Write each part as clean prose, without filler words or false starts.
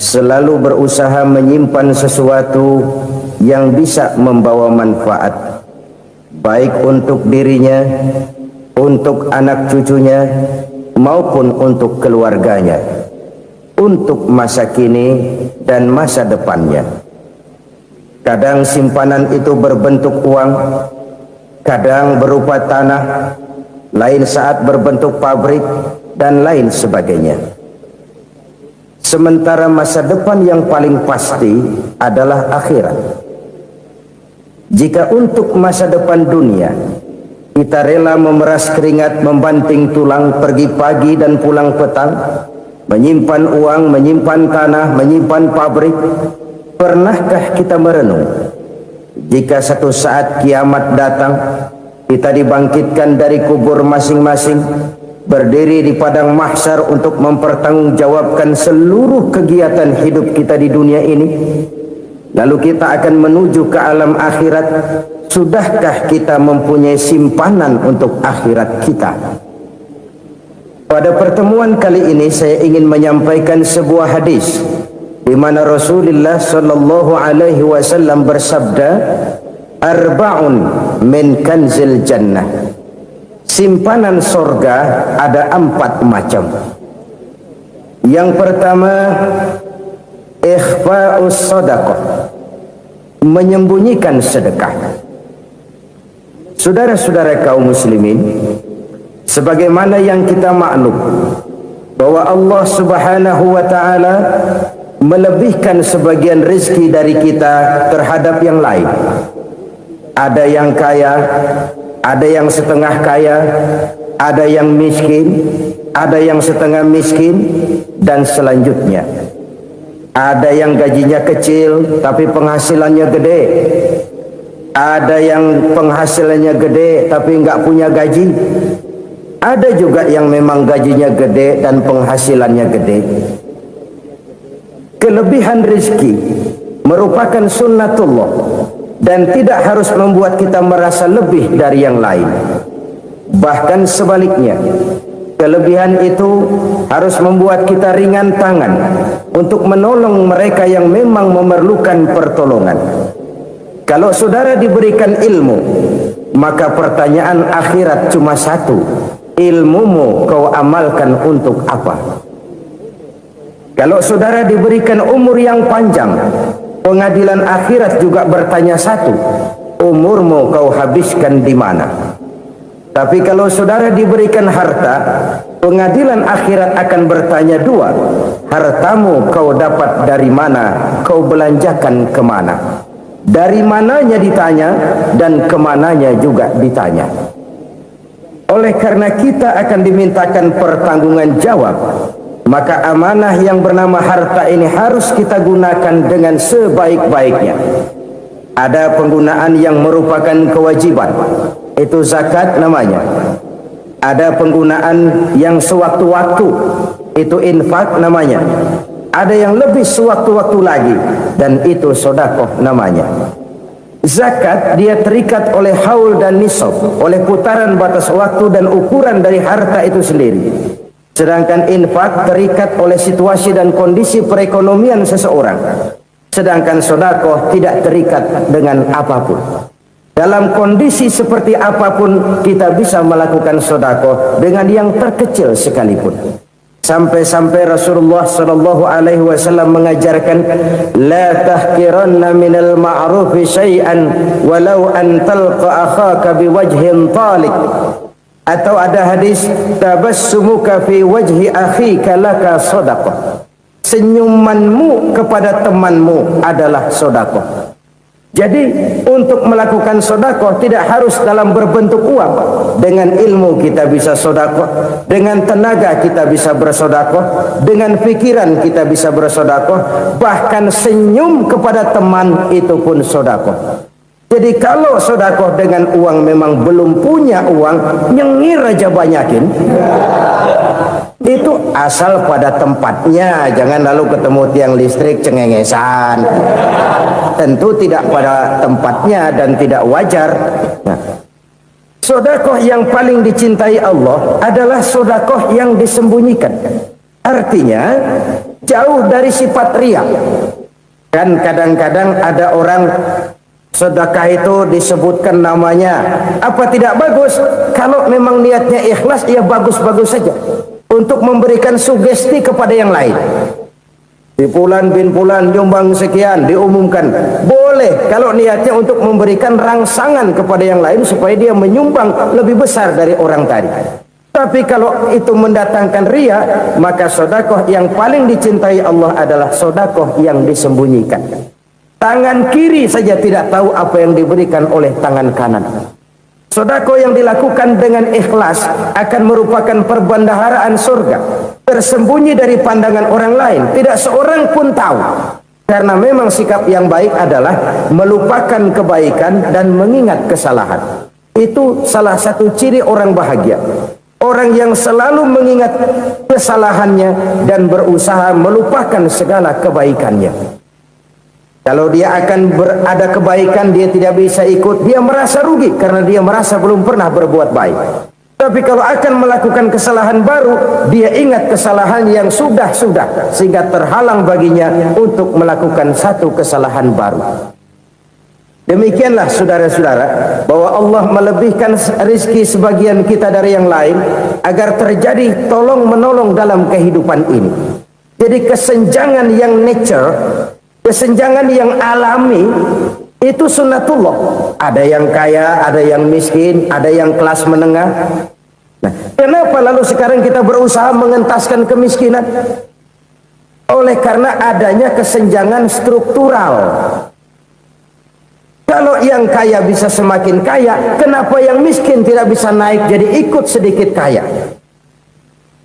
selalu berusaha menyimpan sesuatu yang bisa membawa manfaat, baik untuk dirinya, untuk anak cucunya, maupun untuk keluarganya, untuk masa kini dan masa depannya. Kadang simpanan itu berbentuk uang, kadang berupa tanah, lain saat berbentuk pabrik, dan lain sebagainya. Sementara masa depan yang paling pasti adalah akhirat. Jika untuk masa depan dunia kita rela memeras keringat, membanting tulang, pergi pagi dan pulang petang, menyimpan uang, menyimpan tanah, menyimpan pabrik, pernahkah kita merenung jika satu saat kiamat datang, kita dibangkitkan dari kubur masing-masing, berdiri di padang mahsyar untuk mempertanggungjawabkan seluruh kegiatan hidup kita di dunia ini, lalu kita akan menuju ke alam akhirat. Sudahkah kita mempunyai simpanan untuk akhirat kita? Pada pertemuan kali ini saya ingin menyampaikan sebuah hadis di mana Rasulullah sallallahu alaihi wasallam bersabda, arba'un min kanzil jannah. Simpanan sorga ada 4 macam. Yang pertama, ikhfa'us sadaqah, menyembunyikan sedekah. Saudara-saudara kaum muslimin, sebagaimana yang kita maklum bahwa Allah Subhanahu wa taala melebihkan sebagian rezeki dari kita terhadap yang lain. Ada yang kaya, ada yang setengah kaya, ada yang miskin, ada yang setengah miskin, dan selanjutnya. Ada yang gajinya kecil tapi penghasilannya gede. Ada yang penghasilannya gede tapi nggak punya gaji. Ada juga yang memang gajinya gede dan penghasilannya gede. Kelebihan rezeki merupakan sunnatullah dan tidak harus membuat kita merasa lebih dari yang lain. Bahkan sebaliknya, kelebihan itu harus membuat kita ringan tangan untuk menolong mereka yang memang memerlukan pertolongan. Kalau saudara diberikan ilmu, maka pertanyaan akhirat cuma satu: ilmumu kau amalkan untuk apa? Kalau saudara diberikan umur yang panjang, pengadilan akhirat juga bertanya satu: umurmu kau habiskan di mana? Tapi kalau saudara diberikan harta, pengadilan akhirat akan bertanya 2: hartamu kau dapat dari mana? Kau belanjakan kemana? Dari mananya ditanya dan kemananya juga ditanya. Oleh karena kita akan dimintakan pertanggungan jawab, maka amanah yang bernama harta ini harus kita gunakan dengan sebaik-baiknya. Ada penggunaan yang merupakan kewajiban, itu zakat namanya. Ada penggunaan yang sewaktu-waktu, itu infak namanya. Ada yang lebih sewaktu-waktu lagi, dan itu sedekah namanya. Zakat dia terikat oleh haul dan nisab, oleh putaran batas waktu dan ukuran dari harta itu sendiri. Sedangkan infak terikat oleh situasi dan kondisi perekonomian seseorang. Sedangkan sedekah tidak terikat dengan apapun. Dalam kondisi seperti apapun kita bisa melakukan sedekah dengan yang terkecil sekalipun. Sampai-sampai Rasulullah sallallahu alaihi wasallam mengajarkan, la tahqiranna minal ma'rufi syai'an walau an talqa akhaka biwajhin talik. Atau ada hadis, tabassumuka fi wajhi akhika laka shadaqah. Senyumanmu kepada temanmu adalah sedekah. Jadi untuk melakukan sedekah tidak harus dalam berbentuk uang. Dengan ilmu kita bisa sedekah, dengan tenaga kita bisa bersedekah, dengan pikiran kita bisa bersedekah, bahkan senyum kepada teman itu pun sedekah. Jadi kalau sedekah dengan uang memang belum punya uang, nyengir aja banyakin. Itu asal pada tempatnya, jangan lalu ketemu tiang listrik cengengesan. Tentu tidak pada tempatnya dan tidak wajar. Nah, sedekah yang paling dicintai Allah adalah sedekah yang disembunyikan. Artinya jauh dari sifat riya. Kan kadang-kadang ada orang sedekah itu disebutkan namanya, apa tidak bagus? Kalau memang niatnya ikhlas, ya bagus-bagus saja untuk memberikan sugesti kepada yang lain. Di Fulan bin Fulan nyumbang sekian, diumumkan. Boleh kalau niatnya untuk memberikan rangsangan kepada yang lain supaya dia menyumbang lebih besar dari orang tadi. Tapi kalau itu mendatangkan riya, maka sedekah yang paling dicintai Allah adalah sedekah yang disembunyikan. Tangan kiri saja tidak tahu apa yang diberikan oleh tangan kanan. Sedekah yang dilakukan dengan ikhlas akan merupakan perbendaharaan surga, tersembunyi dari pandangan orang lain, tidak seorang pun tahu. Karena memang sikap yang baik adalah melupakan kebaikan dan mengingat kesalahan. Itu salah satu ciri orang bahagia. Orang yang selalu mengingat kesalahannya dan berusaha melupakan segala kebaikannya. Kalau dia akan ada kebaikan, dia tidak bisa ikut, dia merasa rugi karena dia merasa belum pernah berbuat baik. Tapi kalau akan melakukan kesalahan baru, dia ingat kesalahan yang sudah-sudah, sehingga terhalang baginya untuk melakukan satu kesalahan baru. Demikianlah saudara-saudara, bahwa Allah melebihkan rizki sebagian kita dari yang lain agar terjadi tolong-menolong dalam kehidupan ini. Jadi kesenjangan yang nature, kesenjangan yang alami, itu sunnatullah. Ada yang kaya, ada yang miskin, ada yang kelas menengah. Nah, kenapa lalu sekarang kita berusaha mengentaskan kemiskinan? Oleh karena adanya kesenjangan struktural. Kalau yang kaya bisa semakin kaya, kenapa yang miskin tidak bisa naik jadi ikut sedikit kaya?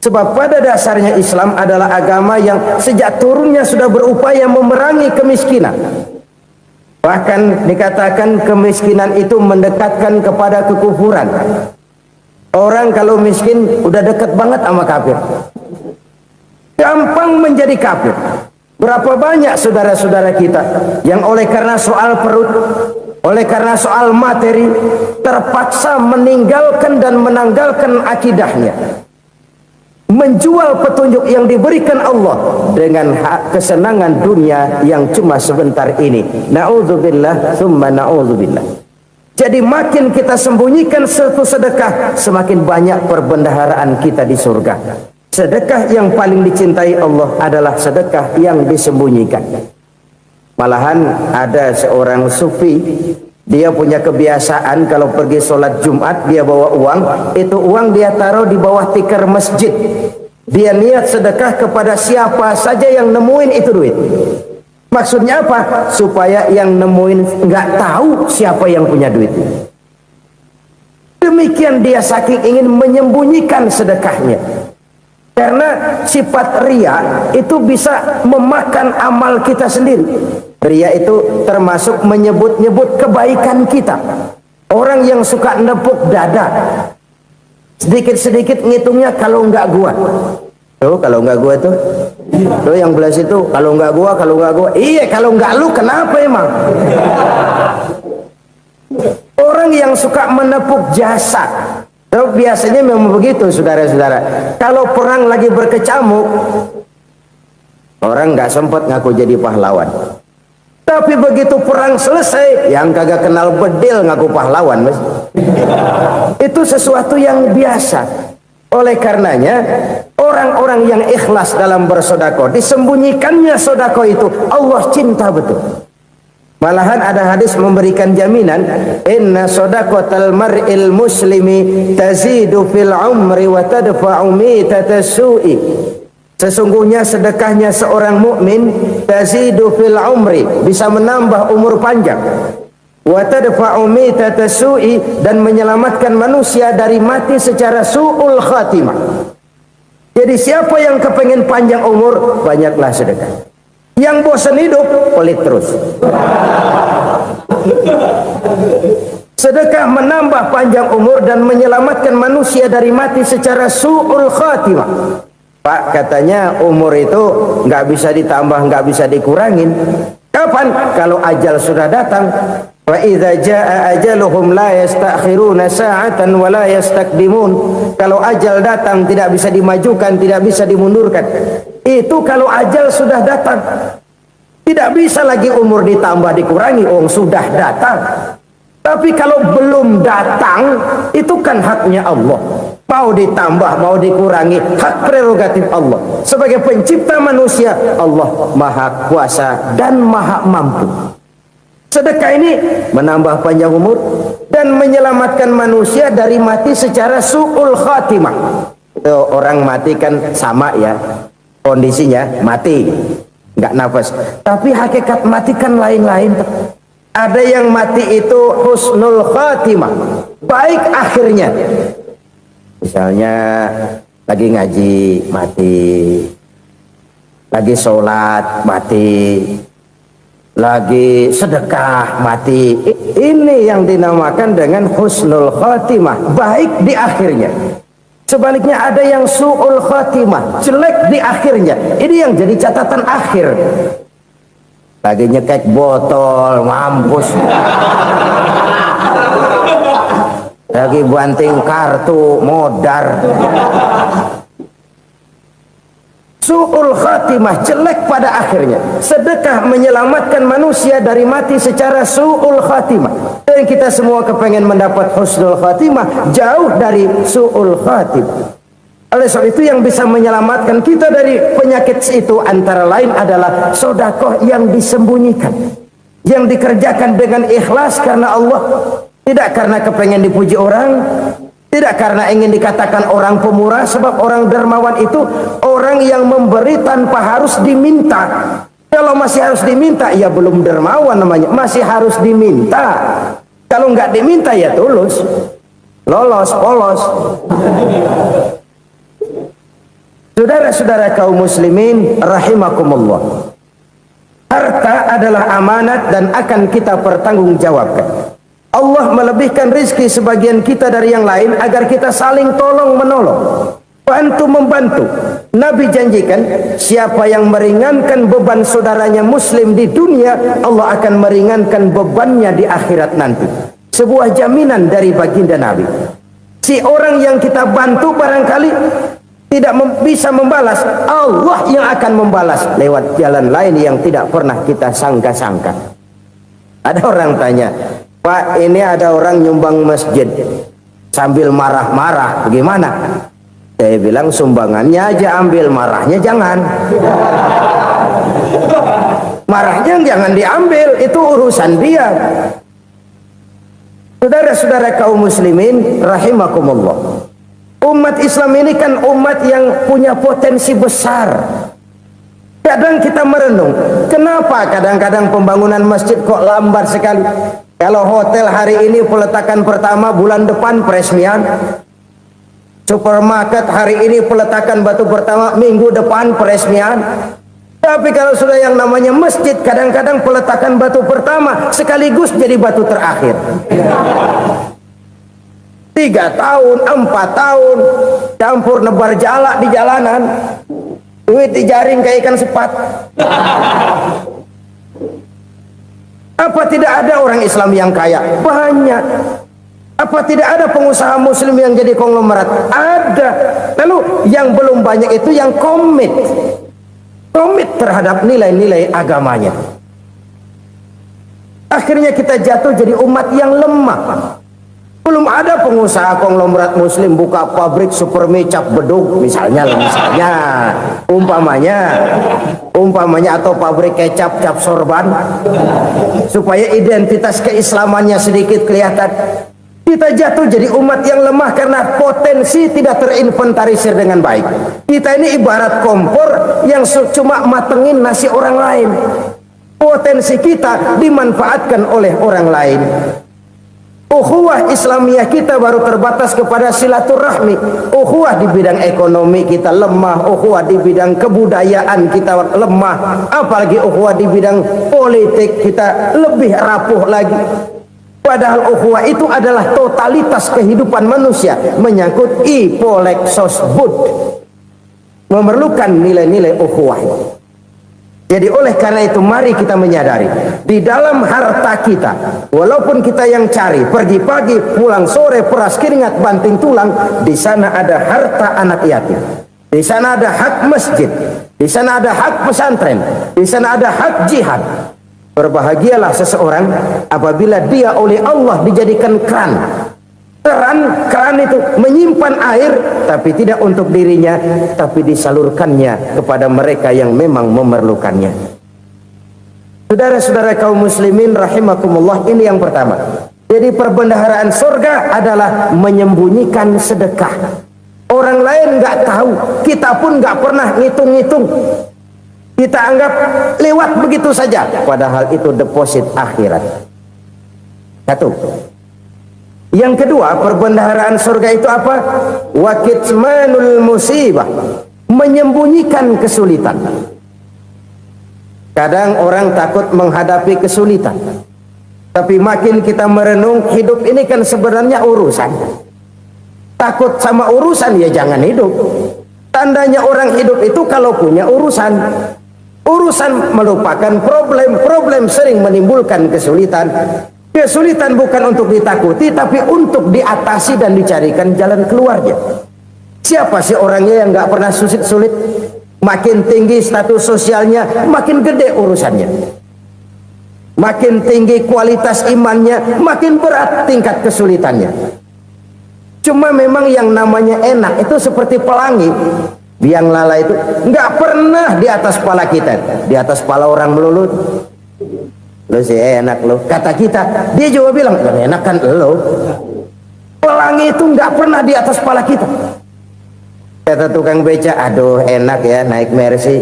Sebab pada dasarnya Islam adalah agama yang sejak turunnya sudah berupaya memerangi kemiskinan. Bahkan dikatakan kemiskinan itu mendekatkan kepada kekufuran. Orang kalau miskin udah dekat banget sama kafir. Gampang menjadi kafir. Berapa banyak saudara-saudara kita yang oleh karena soal perut, oleh karena soal materi, terpaksa meninggalkan dan menanggalkan akidahnya, menjual petunjuk yang diberikan Allah dengan kesenangan dunia yang cuma sebentar ini. Na'udzubillah, thumma na'udzubillah. Jadi makin kita sembunyikan satu sedekah, semakin banyak perbendaharaan kita di surga. Sedekah yang paling dicintai Allah adalah sedekah yang disembunyikan. Malahan ada seorang sufi, dia punya kebiasaan kalau pergi sholat Jumat dia bawa uang, itu uang dia taruh di bawah tikar masjid. Dia niat sedekah kepada siapa saja yang nemuin itu duit. Maksudnya apa? Supaya yang nemuin nggak tahu siapa yang punya duit. Demikian dia saking ingin menyembunyikan sedekahnya. Karena sifat riya itu bisa memakan amal kita sendiri. Riya itu termasuk menyebut-nyebut kebaikan kita. Orang yang suka nepuk dada, sedikit-sedikit ngitungnya kalau enggak gua. Tuh kalau enggak gua tuh. Tuh yang belah situ kalau enggak gua, kalau enggak gua. Iya kalau enggak lu kenapa emang? Orang yang suka menepuk jasad. Biasanya memang begitu saudara-saudara. Kalau perang lagi berkecamuk, orang nggak sempat ngaku jadi pahlawan. Tapi begitu perang selesai, yang kagak kenal bedil ngaku pahlawan, mas. Itu sesuatu yang biasa. Oleh karenanya, orang-orang yang ikhlas dalam bersedekah, disembunyikannya sedekah itu, Allah cinta betul. Malahan ada hadis memberikan jaminan, inna shadaqatal mar'il muslimi tazidu fil umri wa tadfa'u mitatas su'i. Sesungguhnya sedekahnya seorang mukmin tazidu fil umri, bisa menambah umur panjang. Wa tadfa'u mitatas su'i, dan menyelamatkan manusia dari mati secara su'ul khatimah. Jadi siapa yang kepengen panjang umur, banyaklah sedekah. Yang bosan hidup, pelit terus. Sedekah menambah panjang umur dan menyelamatkan manusia dari mati secara su'ul khatimah. Pak, katanya umur itu nggak bisa ditambah, nggak bisa dikurangin. Kapan? Kalau ajal sudah datang. Wa idza jaa ajaluhum la yastakhiruna sa'atan wa la yastakdimun. Kalau ajal datang tidak bisa dimajukan, tidak bisa dimundurkan. Itu kalau ajal sudah datang. Tidak bisa lagi umur ditambah dikurangi, sudah datang. Tapi kalau belum datang, itu kan haknya Allah. Mau ditambah, mau dikurangi, hak prerogatif Allah. Sebagai pencipta manusia, Allah Maha Kuasa dan Maha Mampu. Sedekah ini menambah panjang umur dan menyelamatkan manusia dari mati secara su'ul khatimah. Itu orang mati kan sama ya, kondisinya mati, nggak nafas. Tapi hakikat mati kan lain-lain. Ada yang mati itu husnul khatimah, baik akhirnya. Misalnya lagi ngaji mati, lagi sholat mati, lagi sedekah mati. Ini yang dinamakan dengan husnul khatimah, baik di akhirnya. Sebaliknya ada yang su'ul khatimah, jelek di akhirnya. Ini yang jadi catatan akhir. Lagi nyekek botol, mampus. Lagi banting kartu, modar. Su'ul khatimah, jelek pada akhirnya. Sedekah menyelamatkan manusia dari mati secara su'ul khatimah. Dan kita semua kepengen mendapat husnul khatimah, jauh dari su'ul khatimah. Oleh sebab itu yang bisa menyelamatkan kita dari penyakit itu antara lain adalah sedekah yang disembunyikan, yang dikerjakan dengan ikhlas karena Allah, tidak karena kepengen dipuji orang, tidak karena ingin dikatakan orang pemurah. Sebab orang dermawan itu orang yang memberi tanpa harus diminta. Kalau masih harus diminta, ya belum dermawan namanya, masih harus diminta. Kalau nggak diminta ya tulus, lolos, polos. Saudara-saudara kaum muslimin rahimakumullah, harta adalah amanat dan akan kita pertanggungjawabkan. Allah melebihkan rizki sebagian kita dari yang lain agar kita saling tolong menolong, bantu membantu. Nabi janjikan siapa yang meringankan beban saudaranya muslim di dunia, Allah akan meringankan bebannya di akhirat nanti. Sebuah jaminan dari baginda Nabi. Si orang yang kita bantu barangkali tidak bisa membalas, Allah yang akan membalas lewat jalan lain yang tidak pernah kita sangka-sangka. Ada orang tanya, Pak, ini ada orang nyumbang masjid sambil marah-marah, bagaimana? Saya bilang sumbangannya aja ambil, marahnya jangan. Marahnya jangan diambil, itu urusan dia. Saudara-saudara kaum muslimin rahimakumullah, umat Islam ini kan umat yang punya potensi besar. Kadang kita merenung, kenapa kadang-kadang pembangunan masjid kok lambat sekali? Kalau hotel hari ini peletakan pertama, bulan depan peresmian. Supermarket hari ini peletakan batu pertama, minggu depan peresmian. Tapi kalau sudah yang namanya masjid, kadang-kadang peletakan batu pertama sekaligus jadi batu terakhir. 3 tahun, 4 tahun, campur nebar jalak di jalanan, duit dijaring kayak ikan sepat. Apa tidak ada orang Islam yang kaya? Banyak. Apa tidak ada pengusaha muslim yang jadi konglomerat? Ada. Lalu yang belum banyak itu yang komit terhadap nilai-nilai agamanya. Akhirnya kita jatuh jadi umat yang lemah. Belum ada pengusaha konglomerat muslim buka pabrik supermi cap beduk misalnya umpamanya atau pabrik kecap cap sorban supaya identitas keislamannya sedikit kelihatan. Kita jatuh jadi umat yang lemah karena potensi tidak terinventarisir dengan baik. Kita ini ibarat kompor yang cuma matengin nasi orang lain. Potensi kita dimanfaatkan oleh orang lain. Ukhuwah Islamiyah kita baru terbatas kepada silaturahmi. Ukhuwah di bidang ekonomi kita lemah, ukhuwah di bidang kebudayaan kita lemah, apalagi ukhuwah di bidang politik kita lebih rapuh lagi. Padahal ukhuwah itu adalah totalitas kehidupan manusia, menyangkut ipolek sosbud, memerlukan nilai-nilai ukhuwah. Jadi oleh karena itu mari kita menyadari di dalam harta kita, walaupun kita yang cari pergi pagi pulang sore peras keringat banting tulang, di sana ada harta anak yatim, di sana ada hak masjid, di sana ada hak pesantren, di sana ada hak jihad. Berbahagialah seseorang apabila dia oleh Allah dijadikan keran itu menyimpan air, tapi tidak untuk dirinya, tapi disalurkannya kepada mereka yang memang memerlukannya. Saudara-saudara kaum muslimin rahimakumullah, ini yang pertama. Jadi perbendaharaan surga adalah menyembunyikan sedekah. Orang lain nggak tahu, kita pun nggak pernah ngitung-ngitung. Kita anggap lewat begitu saja, padahal itu deposit akhirat. Satu. Yang kedua, perbendaharaan surga itu apa? Wa kitmanul musibah, menyembunyikan kesulitan. Kadang orang takut menghadapi kesulitan, tapi makin kita merenung, hidup ini kan sebenarnya urusan. Takut sama urusan, ya jangan hidup. Tandanya orang hidup itu kalau punya urusan. Urusan melupakan problem, problem sering menimbulkan kesulitan. Kesulitan bukan untuk ditakuti, tapi untuk diatasi dan dicarikan jalan keluarnya. Siapa sih orangnya yang nggak pernah sulit-sulit? Makin tinggi status sosialnya, makin gede urusannya. Makin tinggi kualitas imannya, makin berat tingkat kesulitannya. Cuma memang yang namanya enak itu seperti pelangi. Biang lala itu nggak pernah di atas kepala kita, di atas kepala orang melulu. Lo sih enak lo, kata kita. Dia juga bilang enak kan lo. Pelangi itu nggak pernah di atas kepala kita. Kata tukang beca, aduh enak ya naik Mercy.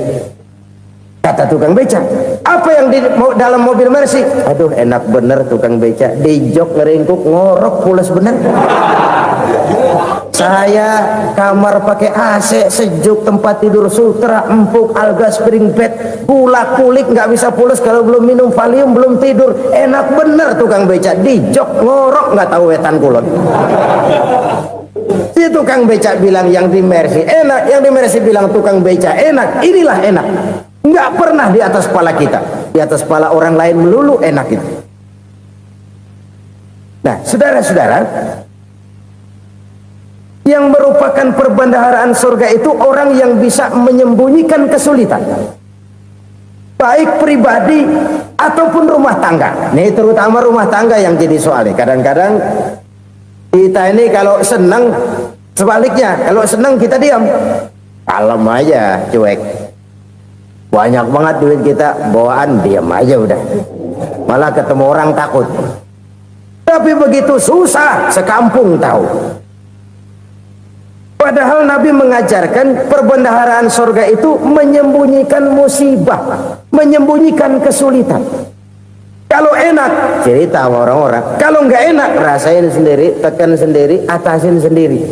Kata tukang beca, apa yang di dalam mobil Mercy? Aduh enak bener tukang beca, di jok ngeringkuk ngorok pulas bener. Saya kamar pakai AC sejuk, tempat tidur sutra empuk, alga spring bed, gula kulik nggak bisa pulas kalau belum minum Valium, belum tidur. Enak bener tukang beca, di jok ngorok nggak tahu wetan kulon. Si tukang beca bilang yang di Mercy enak, yang di Mercy bilang tukang beca enak. Inilah enak, nggak pernah di atas kepala kita, di atas kepala orang lain melulu enak itu. Nah saudara-saudara, yang merupakan perbendaharaan surga itu orang yang bisa menyembunyikan kesulitan, baik pribadi ataupun rumah tangga. Nih terutama rumah tangga yang jadi soalnya. Kadang-kadang kita ini kalau senang, sebaliknya kalau senang kita diam, kalem aja, cuek. Banyak banget duit kita, bawaan diam aja udah. Malah ketemu orang takut. Tapi begitu susah, sekampung tahu. Padahal Nabi mengajarkan perbendaharaan surga itu menyembunyikan musibah, menyembunyikan kesulitan. Kalau enak, cerita sama orang-orang. Kalau nggak enak, rasain sendiri, tekan sendiri, atasin sendiri.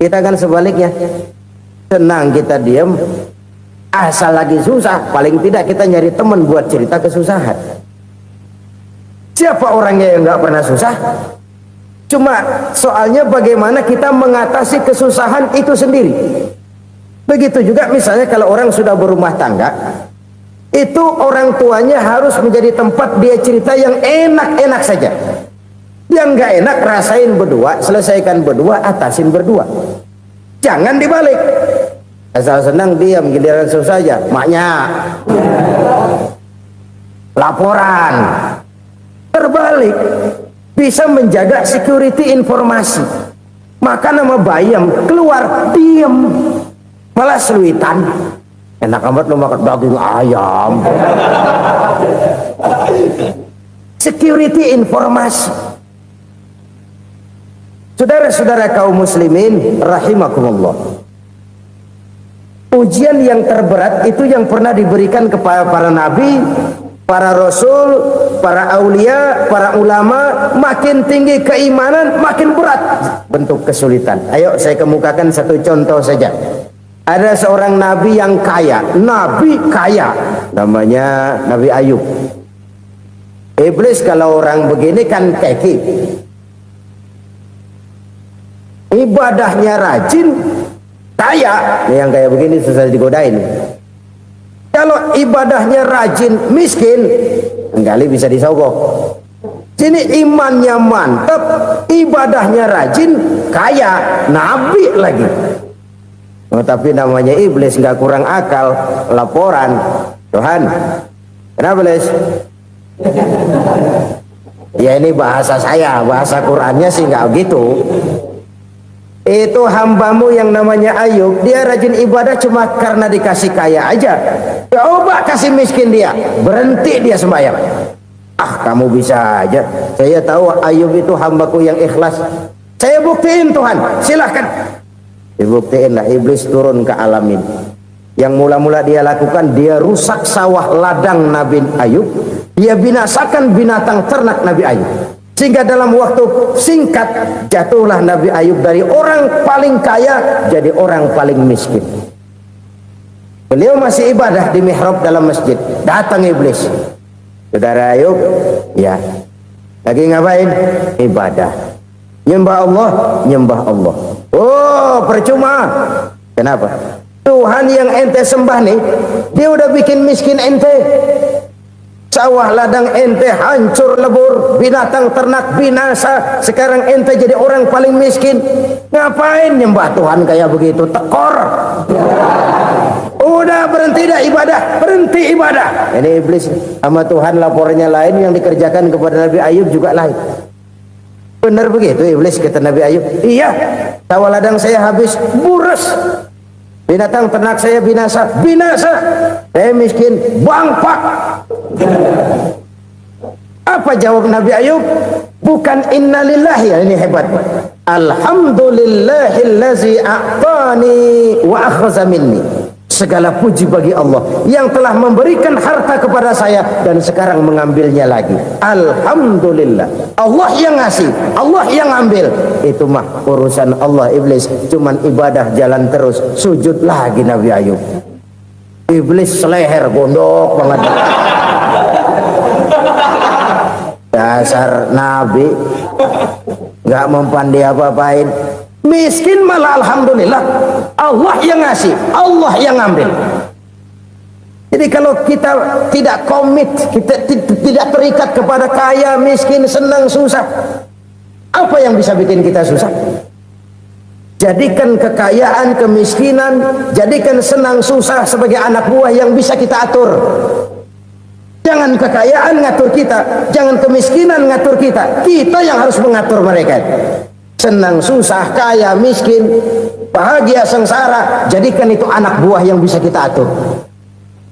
Kita kan sebaliknya. Senang kita diam, asal lagi susah, paling tidak kita nyari teman buat cerita kesusahan. Siapa orangnya yang nggak pernah susah? Cuma soalnya bagaimana kita mengatasi kesusahan itu sendiri. Begitu juga misalnya kalau orang sudah berumah tangga, itu orang tuanya harus menjadi tempat dia cerita yang enak-enak saja. Yang nggak enak rasain berdua, selesaikan berdua, atasin berdua. Jangan dibalik. Asal senang diam, giliran susah saja. Maknya laporan. Terbalik. Bisa menjaga security informasi. Maka nama bayam keluar diam, malah seluitan. Enak amat lo makan daging ayam. Security informasi. Saudara-saudara kaum muslimin rahimakumullah, ujian yang terberat itu yang pernah diberikan kepada para nabi, para rasul, para aulia, para ulama. Makin tinggi keimanan, makin berat bentuk kesulitan. Ayo saya kemukakan satu contoh saja. Ada seorang nabi yang kaya, nabi kaya, namanya Nabi Ayub. Iblis kalau orang begini kan keki, ibadahnya rajin, kaya. Yang kayak begini susah digodain. Kalau Kalau ibadahnya rajin, miskin, enggali bisa disogok. Sini imannya mantap, ibadahnya rajin, kaya, nabi lagi. Oh, tapi namanya iblis nggak kurang akal, laporan, Tuhan, kenapa Les? Ya ini bahasa saya, bahasa Qurannya sih nggak gitu. Itu hambamu yang namanya Ayub, dia rajin ibadah cuma karena dikasih kaya aja. Coba kasih miskin dia, berhenti dia sembahyang. Ah, kamu bisa aja. Saya tahu Ayub itu hambaku yang ikhlas. Saya buktiin Tuhan, silahkan. Dibuktiinlah, iblis turun ke alam ini. Yang mula-mula dia lakukan, dia rusak sawah ladang Nabi Ayub. Dia binasakan binatang ternak Nabi Ayub. Sehingga dalam waktu singkat jatuhlah Nabi Ayub dari orang paling kaya jadi orang paling miskin. Beliau masih ibadah di mihrab dalam masjid. Datang iblis. Saudara Ayub, ya, lagi ngapain? Ibadah. Nyembah Allah, nyembah Allah. Oh, percuma. Kenapa? Tuhan yang ente sembah nih, dia udah bikin miskin ente. Sawah ladang ente hancur lebur, binatang ternak binasa. Sekarang ente jadi orang paling miskin. Ngapain nyembah Tuhan kayak begitu? Tekor. Udah berhenti dah ibadah, berhenti ibadah. Ini iblis sama Tuhan laporannya lain, yang dikerjakan kepada Nabi Ayub juga lain. Benar begitu iblis kata Nabi Ayub? Iya, sawah ladang saya habis, buras. Binatang ternak saya binasa, binasa. Saya miskin, bangpak. Apa jawab Nabi Ayub? Bukan innalillahi, ini hebat. Alhamdulillahillazi a'tani wa akhza minni. Segala puji bagi Allah yang telah memberikan harta kepada saya dan sekarang mengambilnya lagi. Alhamdulillah. Allah yang ngasih, Allah yang ambil. Itu mah urusan Allah. Iblis cuman ibadah jalan terus, sujud lagi Nabi Ayub. Iblis seleher gondok banget. Dasar Nabi nggak mempan dia apa-apain. Miskin malah alhamdulillah. Allah yang ngasih, Allah yang ambil. Jadi kalau kita tidak komit, kita tidak terikat kepada kaya, miskin, senang, susah, apa yang bisa bikin kita susah? Jadikan kekayaan, kemiskinan, jadikan senang, susah sebagai anak buah yang bisa kita atur. Jangan kekayaan ngatur kita, jangan kemiskinan ngatur kita. Kita yang harus mengatur mereka. Senang, susah, kaya, miskin, bahagia, sengsara, jadikan itu anak buah yang bisa kita atur.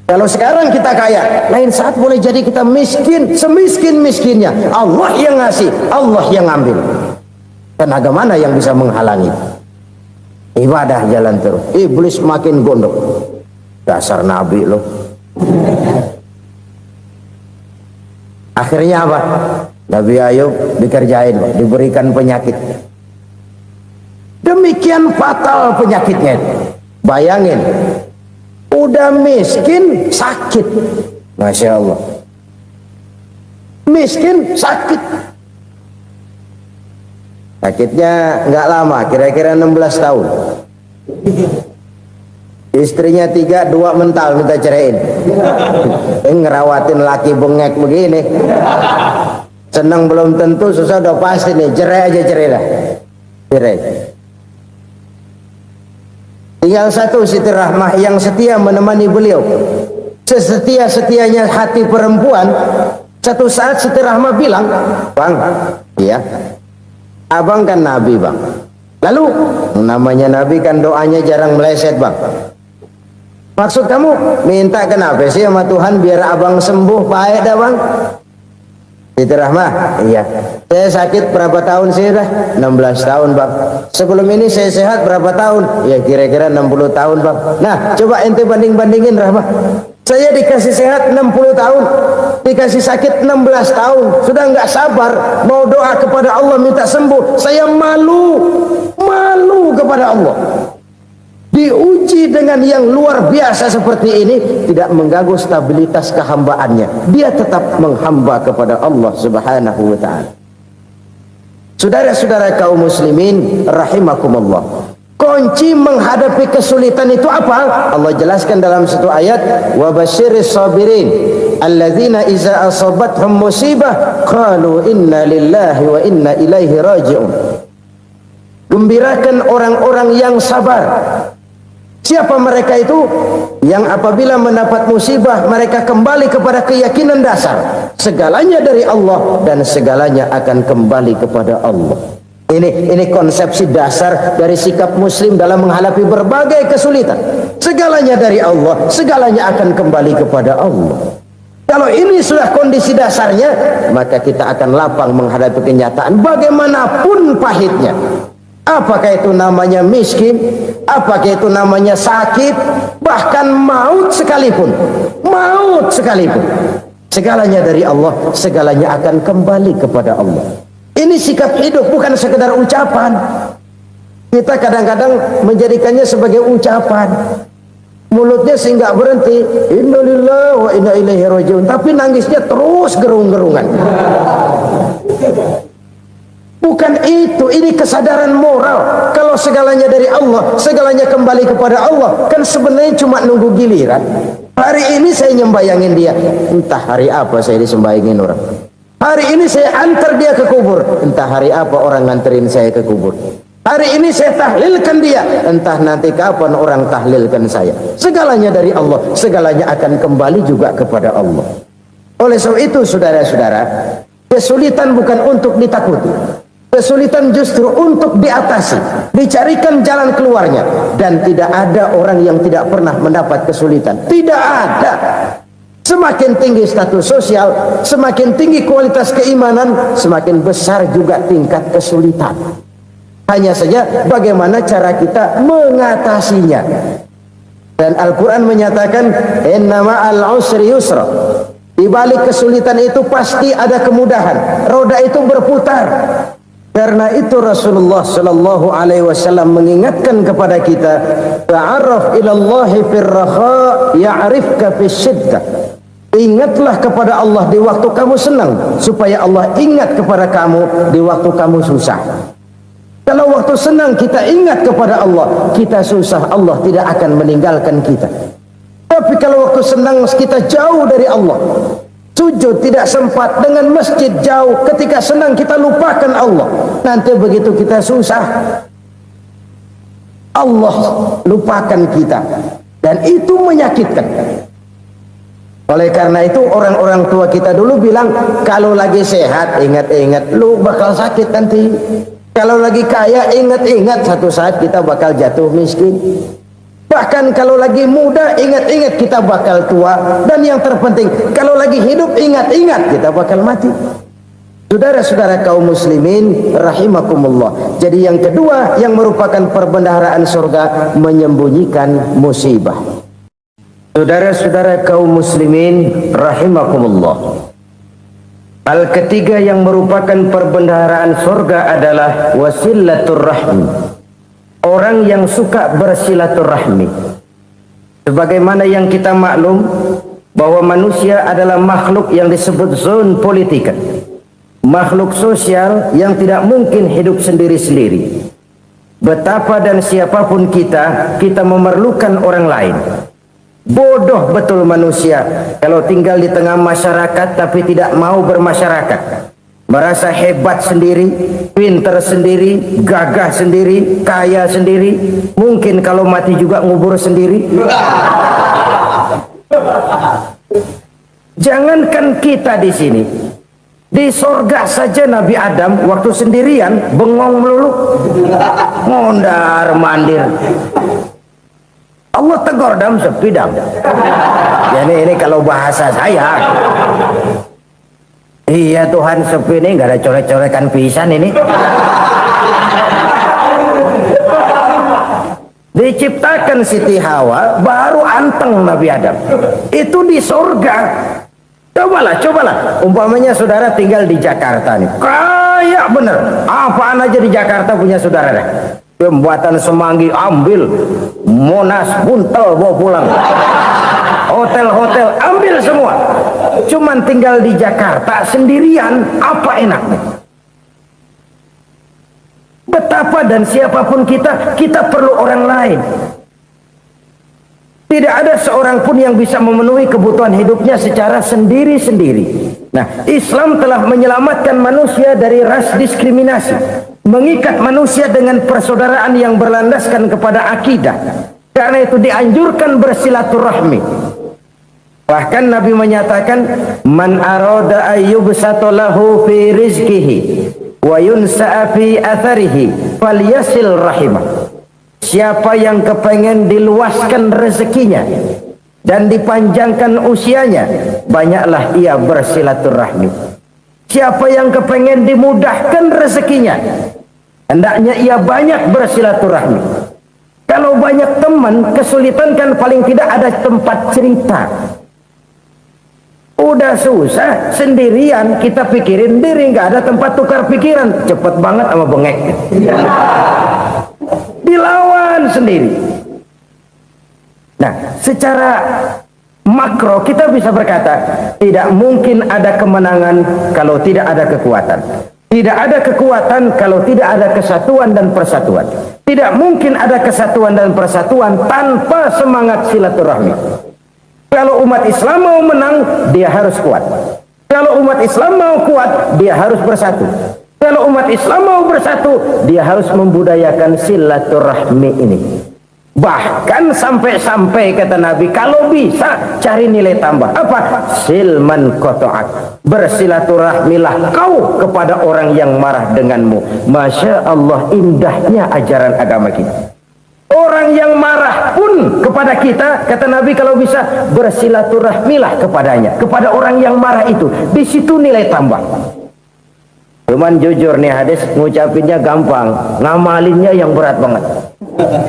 Kalau sekarang kita kaya, lain saat boleh jadi kita miskin, semiskin-miskinnya. Allah yang ngasih, Allah yang ambil. Tenaga mana yang bisa menghalangi? Ibadah jalan terus. Iblis makin gondok. Dasar Nabi loh. Akhirnya apa? Nabi Ayub dikerjain, diberikan penyakit. Demikian fatal penyakitnya. Bayangin, udah miskin sakit. Masya Allah. Miskin sakit. Sakitnya nggak lama, kira-kira 16 tahun. Istrinya 3, 2 mental minta ceraiin. Ngerawatin laki bengek begini. Senang belum tentu, susah udah pasti nih. Cerai aja, cerai lah. Cerai. Tinggal satu Siti Rahmah yang setia menemani beliau. Sesetia-setianya hati perempuan. Satu saat Siti Rahmah bilang, "Bang, iya, abang kan Nabi bang. Lalu namanya Nabi kan doanya jarang meleset bang. Maksud kamu minta kenapa sih sama Tuhan biar abang sembuh baik dah bang?" Siti Rahmah, iya. Saya sakit berapa tahun sih dah? 16 tahun bang. Sebelum ini saya sehat berapa tahun? Ya kira-kira 60 tahun bang. Nah coba ente banding-bandingin Rahmah. Saya dikasih sehat 60 tahun, dikasih sakit 16 tahun. Sudah nggak sabar mau doa kepada Allah minta sembuh. Saya malu kepada Allah. Diuji dengan yang luar biasa seperti ini, tidak mengganggu stabilitas kehambaannya. Dia tetap menghamba kepada Allah Subhanahu wa ta'ala. Saudara-saudara kaum muslimin rahimakumullah, Kunci menghadapi kesulitan itu apa? Allah jelaskan dalam satu ayat, wa basyiris sabirin alladzina iza asabathum musibah qalu inna lillahi wa inna ilaihi raji'un. Gembirakan orang-orang yang sabar. Siapa mereka itu? Yang apabila mendapat musibah mereka kembali kepada keyakinan dasar, segalanya dari Allah dan segalanya akan kembali kepada Allah. Ini konsepsi dasar dari sikap muslim dalam menghadapi berbagai kesulitan. Segalanya dari Allah, segalanya akan kembali kepada Allah. Kalau ini sudah kondisi dasarnya, maka kita akan lapang menghadapi kenyataan bagaimanapun pahitnya. Apakah itu namanya miskin, apakah itu namanya sakit, bahkan maut sekalipun. Maut sekalipun. Segalanya dari Allah, segalanya akan kembali kepada Allah. Ini sikap hidup, bukan sekedar ucapan. Kita kadang-kadang menjadikannya sebagai ucapan. Mulutnya sehingga berhenti, innalillahi wa inna ilaihi raji'un, tapi nangisnya terus gerung-gerungan. Bukan itu, ini kesadaran moral. Kalau segalanya dari Allah, segalanya kembali kepada Allah, kan sebenarnya cuma nunggu giliran. Hari ini saya nyembayangin dia, entah hari apa saya disembayangin orang. Hari ini saya antar dia ke kubur, entah hari apa orang nganterin saya ke kubur. Hari ini saya tahlilkan dia, entah nanti kapan orang tahlilkan saya. Segalanya dari Allah, segalanya akan kembali juga kepada Allah. Oleh sebab itu saudara-saudara, kesulitan bukan untuk ditakuti, kesulitan justru untuk diatasi, dicarikan jalan keluarnya. Dan tidak ada orang yang tidak pernah mendapat kesulitan, tidak ada. Semakin tinggi status sosial, semakin tinggi kualitas keimanan, semakin besar juga tingkat kesulitan. Hanya saja bagaimana cara kita mengatasinya. Dan Al-Quran menyatakan, inna ma'al usri yusra. Di balik kesulitan itu pasti ada kemudahan. Roda itu berputar. Karena itu Rasulullah sallallahu alaihi wasallam mengingatkan kepada kita, ta'arraf ilallahi fir raha ya'rifka fis syiddah. Ingatlah kepada Allah di waktu kamu senang, supaya Allah ingat kepada kamu di waktu kamu susah. Kalau waktu senang kita ingat kepada Allah, kita susah, Allah tidak akan meninggalkan kita. Tapi kalau waktu senang kita jauh dari Allah, sujud tidak sempat, dengan masjid jauh, ketika senang kita lupakan Allah, nanti begitu kita susah, Allah lupakan kita, dan itu menyakitkan. Oleh karena itu orang-orang tua kita dulu bilang, kalau lagi sehat ingat-ingat lu bakal sakit nanti. Kalau lagi kaya ingat-ingat satu saat kita bakal jatuh miskin. Bahkan kalau lagi muda ingat-ingat kita bakal tua. Dan yang terpenting kalau lagi hidup ingat-ingat kita bakal mati. Saudara-saudara kaum muslimin rahimakumullah. Jadi yang kedua yang merupakan perbendaharaan surga, menyembunyikan musibah. Saudara-saudara kaum muslimin rahimakumullah. Hal ketiga yang merupakan perbendaharaan surga adalah wasilatur rahmi. Orang yang suka bersilaturahmi. Sebagaimana yang kita maklum bahwa manusia adalah makhluk yang disebut zon politika. Makhluk sosial yang tidak mungkin hidup sendiri-sendiri. Betapa dan siapapun kita memerlukan orang lain. Bodoh betul manusia kalau tinggal di tengah masyarakat tapi tidak mau bermasyarakat. Merasa hebat sendiri, pintar sendiri, gagah sendiri, kaya sendiri. Mungkin kalau mati juga ngubur sendiri. Jangankan kita di sini, di sorga saja Nabi Adam waktu sendirian bengong melulu, mondar mandir. Allah tegur dam sepi dam. Ya ini kalau bahasa saya. Iya Tuhan sepi ini nggak ada colek-colekan pisan ini. Diciptakan Siti Hawa baru anteng Nabi Adam. Itu di surga. Cobalah. Umpamanya saudara tinggal di Jakarta nih. Kayak bener. Apaan aja di Jakarta punya saudara deh. Pembuatan Semanggi ambil, Monas Buntel bawa pulang, hotel-hotel ambil semua. Cuman tinggal di Jakarta sendirian, apa enaknya? Betapa dan siapapun kita perlu orang lain. Tidak ada seorang pun yang bisa memenuhi kebutuhan hidupnya secara sendiri-sendiri. Nah, Islam telah menyelamatkan manusia dari ras diskriminasi, mengikat manusia dengan persaudaraan yang berlandaskan kepada akidah. Karena itu dianjurkan bersilaturahmi. Bahkan Nabi menyatakan, man arada ayyubsata lahu fi rizqihi wa yunsa'a fi atharihi falyasil rahimah. Siapa yang kepengen diluaskan rezekinya dan dipanjangkan usianya, banyaklah ia bersilaturahmi. Siapa yang kepengen dimudahkan rezekinya, hendaknya ia banyak bersilaturahmi. Kalau banyak teman, kesulitan kan paling tidak ada tempat cerita. Udah susah sendirian, kita pikirin diri, nggak ada tempat tukar pikiran. Cepet banget sama bengek. Dilawan sendiri. Nah, secara makro kita bisa berkata, tidak mungkin ada kemenangan kalau tidak ada kekuatan. Tidak ada kekuatan kalau tidak ada kesatuan dan persatuan. Tidak mungkin ada kesatuan dan persatuan tanpa semangat silaturahmi. Kalau umat Islam mau menang, dia harus kuat. Kalau umat Islam mau kuat, dia harus bersatu. Kalau umat Islam mau bersatu, dia harus membudayakan silaturahmi ini. Bahkan sampai-sampai kata Nabi, kalau bisa cari nilai tambah. Apa? Silman qata'ak. Bersilaturahmilah kau kepada orang yang marah denganmu. Masya Allah, indahnya ajaran agama kita. Orang yang marah pun kepada kita, kata Nabi, kalau bisa bersilaturahmilah kepadanya, kepada orang yang marah itu. Di situ nilai tambah. Cuman jujur nih hadis, ngucapinnya gampang, ngamalinnya yang berat banget.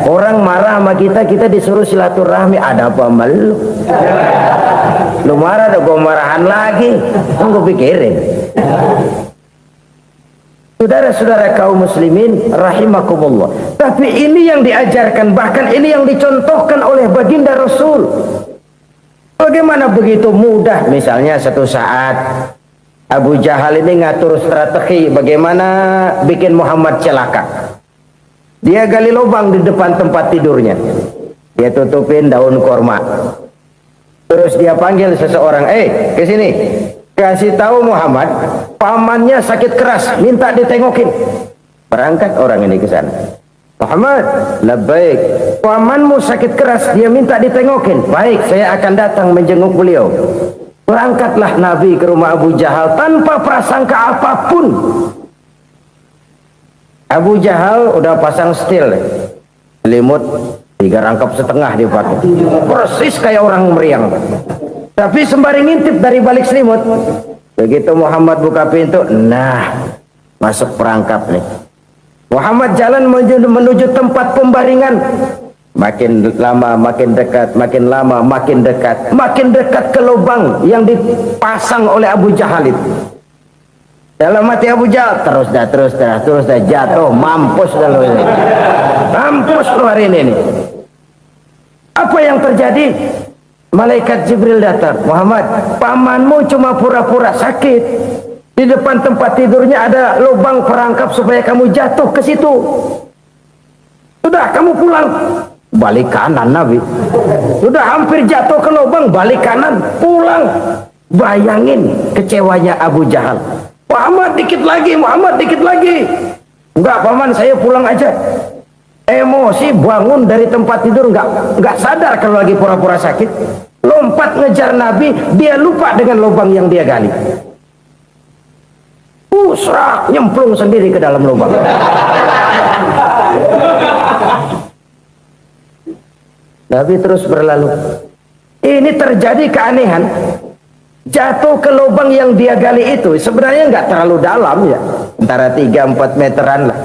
Orang marah sama kita disuruh silaturahmi, ada apa sama lu? Lu marah, ada gua marahan lagi, gua pikirin. Saudara-saudara kaum muslimin rahimakumullah. Tapi ini yang diajarkan, bahkan ini yang dicontohkan oleh baginda Rasul. Bagaimana begitu mudah, misalnya satu saat Abu Jahal ini ngatur strategi bagaimana bikin Muhammad celaka. Dia gali lubang di depan tempat tidurnya. Dia tutupin daun korma. Terus dia panggil seseorang, ke sini. Kasih tahu Muhammad, pamannya sakit keras, minta ditengokin. Berangkat orang ini ke sana. Muhammad, labbaik. Pamanmu sakit keras, dia minta ditengokin. Baik, saya akan datang menjenguk beliau. Berangkatlah Nabi ke rumah Abu Jahal tanpa prasangka apapun. Abu Jahal udah pasang setil, selimut 3 rangkap setengah dipakai, persis kayak orang meriang. Tapi sembari ngintip dari balik selimut, begitu Muhammad buka pintu, nah masuk perangkap nih. Muhammad jalan menuju tempat pembaringan. Makin lama makin dekat, makin lama makin dekat, makin dekat ke lubang yang dipasang oleh Abu Jahal itu. Dalam hati Abu Jahal, terus dah jatuh, mampus dah lo ini. Mampus lo hari ini nih. Apa yang terjadi? Malaikat Jibril datang. Muhammad, pamanmu cuma pura-pura sakit. Di depan tempat tidurnya ada lubang perangkap supaya kamu jatuh ke situ. Sudah, kamu pulang. Balik kanan Nabi. Sudah hampir jatuh ke lubang, balik kanan, pulang. Bayangin kecewanya Abu Jahal. Muhammad dikit lagi, Muhammad dikit lagi. Enggak paman, saya pulang aja. Emosi bangun dari tempat tidur, enggak sadar kalau lagi pura-pura sakit. Lompat ngejar Nabi, dia lupa dengan lubang yang dia gali. Serak, nyemplung sendiri ke dalam lubang. Nabi terus berlalu. Ini terjadi keanehan. Jatuh ke lubang yang dia gali itu sebenarnya nggak terlalu dalam ya, antara 3-4 meteran lah.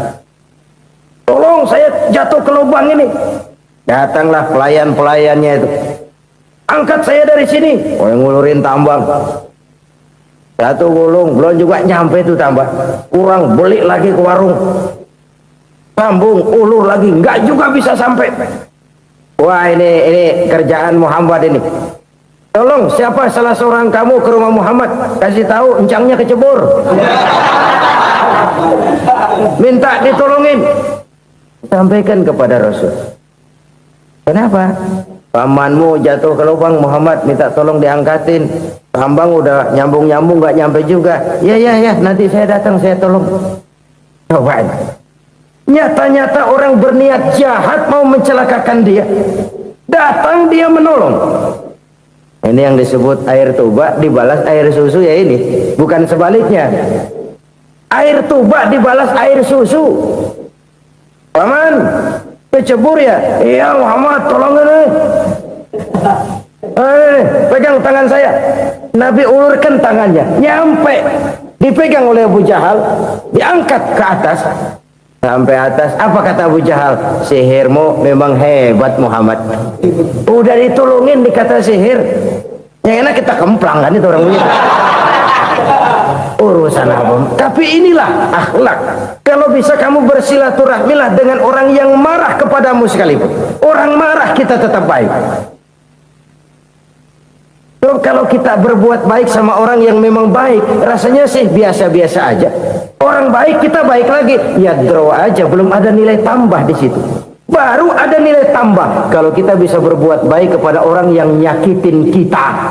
Tolong, saya jatuh ke lubang ini. Datanglah pelayan-pelayannya itu. Angkat saya dari sini. Oh, yang ngulurin tambang. Satu gulung, belum juga nyampe itu tambah. Kurang, beli lagi ke warung. Sambung, ulur lagi, nggak juga bisa sampai. Wah, ini kerjaan Muhammad ini. Tolong, siapa salah seorang kamu ke rumah Muhammad, kasih tahu encangnya kecebur. minta ditolongin. Sampaikan kepada Rasul. Kenapa? Pamanmu jatuh ke lubang, Muhammad minta tolong diangkatin. Hambang udah nyambung-nyambung gak nyampe juga. Ya nanti saya datang, saya tolong. Coba. Nyata-nyata orang berniat jahat mau mencelakakan dia. Datang dia menolong. Ini yang disebut air tuba dibalas air susu ya ini. Bukan sebaliknya. Air tuba dibalas air susu. Paman, kecebur ya? Iya Muhammad, tolong ini. Pegang tangan saya. Nabi ulurkan tangannya, nyampe, dipegang oleh Abu Jahal, diangkat ke atas. Sampai atas, apa kata Abu Jahal? Sihirmu memang hebat Muhammad. Udah ditolongin dikata sihir. Yang enak kita kemplang kan itu orang begitu. Urusan apa? Tapi inilah akhlak. Kalau bisa kamu bersilaturahmilah dengan orang yang marah kepadamu sekalipun. Orang marah kita tetap baik. So, kalau kita berbuat baik sama orang yang memang baik, rasanya sih biasa-biasa aja. Orang baik kita baik lagi, ya draw aja, belum ada nilai tambah di situ. Baru ada nilai tambah kalau kita bisa berbuat baik kepada orang yang nyakitin kita.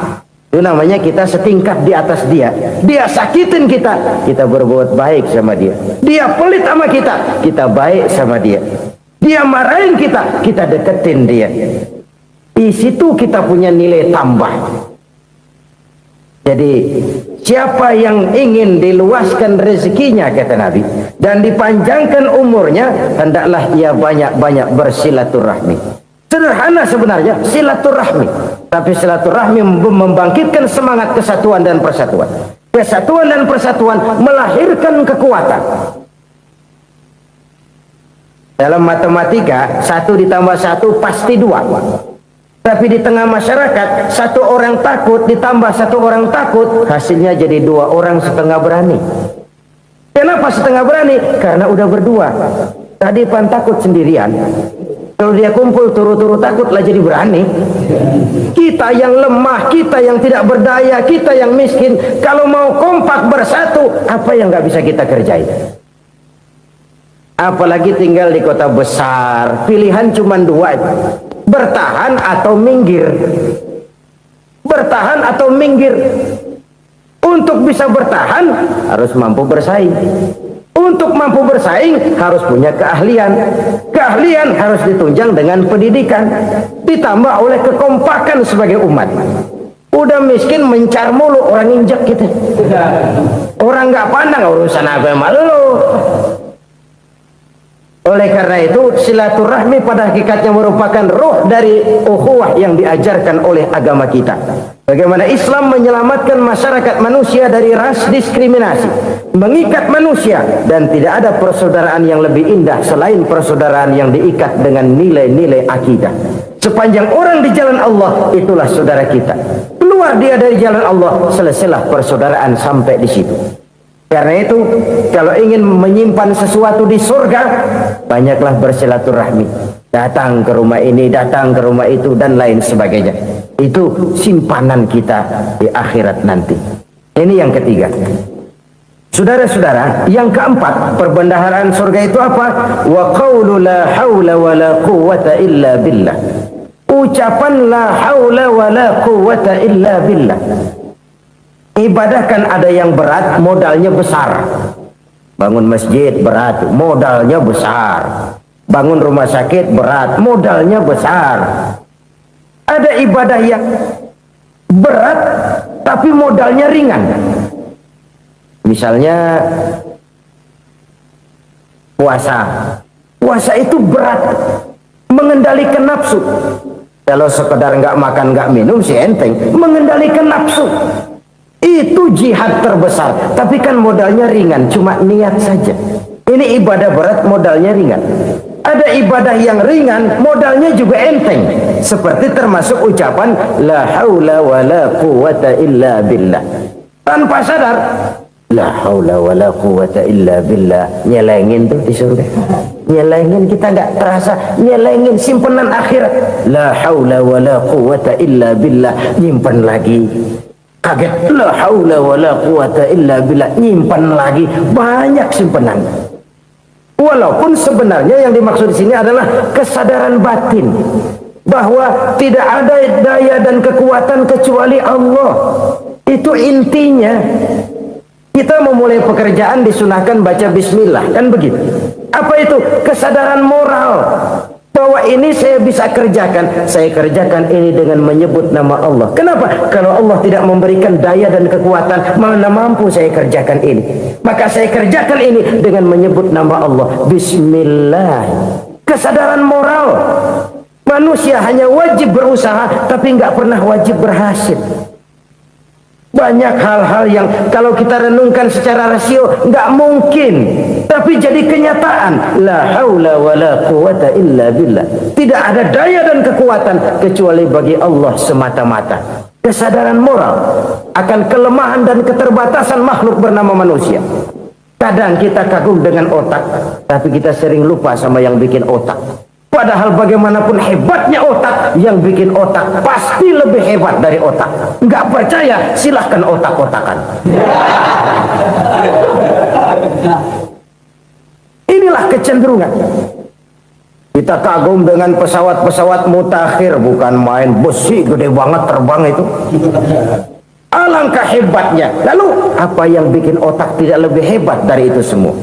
Itu namanya kita setingkat di atas dia. Dia sakitin kita, kita berbuat baik sama dia. Dia pelit sama kita, kita baik sama dia. Dia marahin kita, kita deketin dia. Di situ kita punya nilai tambah. Jadi siapa yang ingin diluaskan rezekinya kata Nabi dan dipanjangkan umurnya, hendaklah ia banyak-banyak bersilaturahmi. Sederhana sebenarnya silaturahmi, tapi silaturahmi membangkitkan semangat kesatuan dan persatuan. Kesatuan dan persatuan melahirkan kekuatan. Dalam matematika 1 ditambah 1 pasti 2. Tapi di tengah masyarakat, 1 orang takut ditambah 1 orang takut, hasilnya jadi 2 orang setengah berani. Kenapa setengah berani? Karena udah berdua. Tadi pan takut sendirian. Kalau dia kumpul turu-turu takutlah jadi berani. Kita yang lemah, kita yang tidak berdaya, kita yang miskin, kalau mau kompak bersatu, apa yang nggak bisa kita kerjain? Apalagi tinggal di kota besar, pilihan cuma 2. Bertahan atau minggir. Bertahan atau minggir. Untuk bisa bertahan harus mampu bersaing. Untuk mampu bersaing harus punya keahlian. Keahlian harus ditunjang dengan pendidikan, ditambah oleh kekompakan sebagai umat. Udah miskin mencar mulu, orang injak kita. Orang nggak pandang urusan apa malu. Oleh karena itu silaturahmi pada hakikatnya merupakan roh dari ukhuwah yang diajarkan oleh agama kita. Bagaimana Islam menyelamatkan masyarakat manusia dari ras diskriminasi, mengikat manusia, dan tidak ada persaudaraan yang lebih indah selain persaudaraan yang diikat dengan nilai-nilai akidah. Sepanjang orang di jalan Allah, itulah saudara kita. Keluar dia dari jalan Allah, selesailah persaudaraan sampai di situ. Karena itu, kalau ingin menyimpan sesuatu di surga, banyaklah bersilaturahmi. Datang ke rumah ini, datang ke rumah itu, dan lain sebagainya. Itu simpanan kita di akhirat nanti. Ini yang ketiga. Saudara-saudara, yang keempat, perbendaharaan surga itu apa? Wa qawlu la hawla wa la quwwata illa billah. Ucapan la hawla wa la quwwata illa billah. Ibadah kan ada yang berat, modalnya besar. Bangun masjid berat, modalnya besar. Bangun rumah sakit berat, modalnya besar. Ada ibadah yang berat, tapi modalnya ringan. Misalnya puasa. Puasa itu berat, mengendalikan nafsu. Kalau sekedar nggak makan, nggak minum sih enteng. Mengendalikan nafsu. Itu jihad terbesar, tapi kan modalnya ringan, cuma niat saja. Ini ibadah berat, modalnya ringan. Ada ibadah yang ringan, modalnya juga enteng. Seperti termasuk ucapan la haula wa la quwwata illa billah. Tanpa sadar, la haula wa la quwwata illa billah. Nyelengin tuh di surga. Nyelengin, kita nggak terasa. Nyelengin simpenan akhirat. La haula wa la quwwata illa billah. Nyimpen lagi. Kaget, la haula wala quwata illa billah, nyimpan lagi, banyak simpenan. Walaupun sebenarnya yang dimaksud di sini adalah kesadaran batin bahwa tidak ada daya dan kekuatan kecuali Allah. Itu intinya. Kita memulai pekerjaan disunahkan baca bismillah, kan begitu. Apa itu? Kesadaran moral bahwa ini saya bisa kerjakan. Saya kerjakan ini dengan menyebut nama Allah. Kenapa? Kalau Allah tidak memberikan daya dan kekuatan, mana mampu saya kerjakan ini. Maka saya kerjakan ini dengan menyebut nama Allah. Bismillah. Kesadaran moral. Manusia hanya wajib berusaha, tapi nggak pernah wajib berhasil. Banyak hal-hal yang kalau kita renungkan secara rasio nggak mungkin, tapi jadi kenyataan. La haula wala quwata illa billah. Tidak ada daya dan kekuatan kecuali bagi Allah semata-mata. Kesadaran moral akan kelemahan dan keterbatasan makhluk bernama manusia. Kadang kita kagum dengan otak, tapi kita sering lupa sama yang bikin otak. Padahal bagaimanapun hebatnya otak, yang bikin otak pasti lebih hebat dari otak. Nggak percaya, silahkan otak-otakan. Inilah kecenderungan. Kita kagum dengan pesawat-pesawat mutakhir, bukan main, besi gede banget terbang itu. Alangkah hebatnya. Lalu apa yang bikin otak tidak lebih hebat dari itu semua?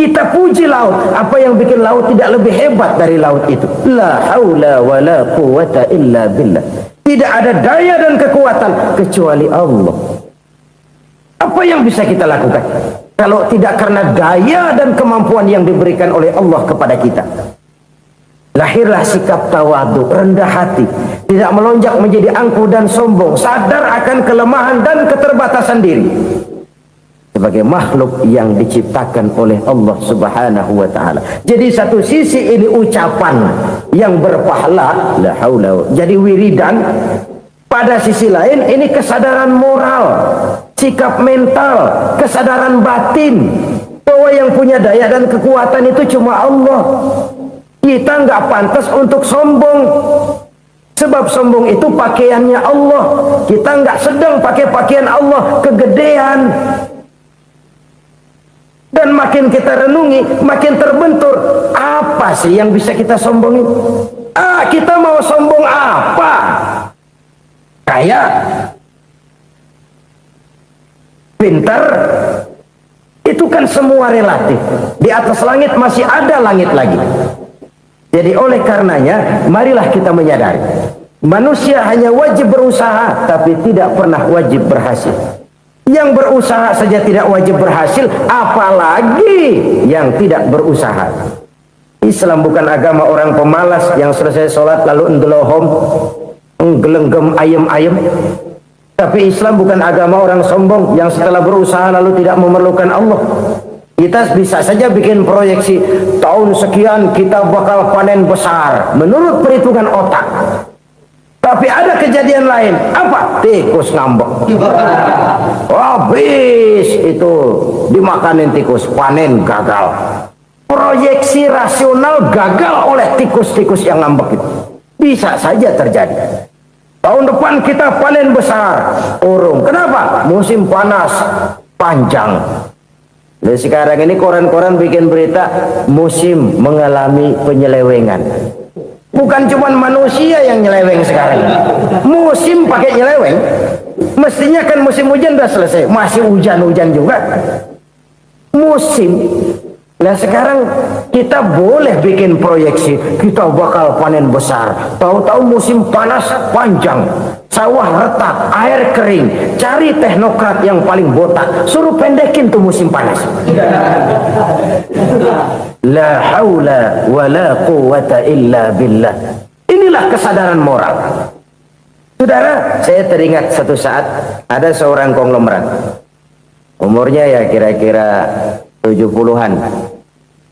Kita puji laut, apa yang bikin laut tidak lebih hebat dari laut itu? La haula wala quwata illa billah. Tidak ada daya dan kekuatan kecuali Allah. Apa yang bisa kita lakukan kalau tidak karena daya dan kemampuan yang diberikan oleh Allah kepada kita? Lahirlah sikap tawadu, rendah hati, tidak melonjak menjadi angkuh dan sombong, sadar akan kelemahan dan keterbatasan diri sebagai makhluk yang diciptakan oleh Allah Subhanahu wa taala. Jadi satu sisi ini ucapan yang berpahala, la haula, jadi wiridan. Pada sisi lain ini kesadaran moral, sikap mental, kesadaran batin bahwa yang punya daya dan kekuatan itu cuma Allah. Kita nggak pantas untuk sombong. Sebab sombong itu pakaiannya Allah. Kita nggak sedang pakai pakaian Allah, kegedean. Dan makin kita renungi, makin terbentur. Apa sih yang bisa kita sombongin? Kita mau sombong apa? Kaya? Pintar? Itu kan semua relatif. Di atas langit masih ada langit lagi. Jadi oleh karenanya, marilah kita menyadari. Manusia hanya wajib berusaha, tapi tidak pernah wajib berhasil. Yang berusaha saja tidak wajib berhasil, apalagi yang tidak berusaha. Islam bukan agama orang pemalas yang selesai sholat lalu ngelohom, nggelenggem ayem-ayem. Tapi Islam bukan agama orang sombong yang setelah berusaha lalu tidak memerlukan Allah. Kita bisa saja bikin proyeksi, tahun sekian kita bakal panen besar menurut perhitungan otak. Tapi ada kejadian lain. Apa? Tikus ngambek. Habis itu dimakanin tikus, panen gagal. Proyeksi rasional gagal oleh tikus-tikus yang ngambek itu. Bisa saja terjadi. Tahun depan kita panen besar, urung. Kenapa? Musim panas panjang. Dan sekarang ini koran-koran bikin berita musim mengalami penyelewengan. Bukan cuma manusia yang nyeleweng sekarang. Musim pakai nyeleweng. Mestinya kan musim hujan udah selesai, masih hujan-hujan juga. Musim. Nah sekarang kita boleh bikin proyeksi, kita bakal panen besar. Tahu-tahu musim panas panjang, sawah retak, air kering. Cari teknokrat yang paling botak, suruh pendekin tuh musim panas. La haula wala quwata illa billah. Inilah kesadaran moral. Saudara, saya teringat satu saat ada seorang konglomerat. Umurnya ya kira-kira 70-an.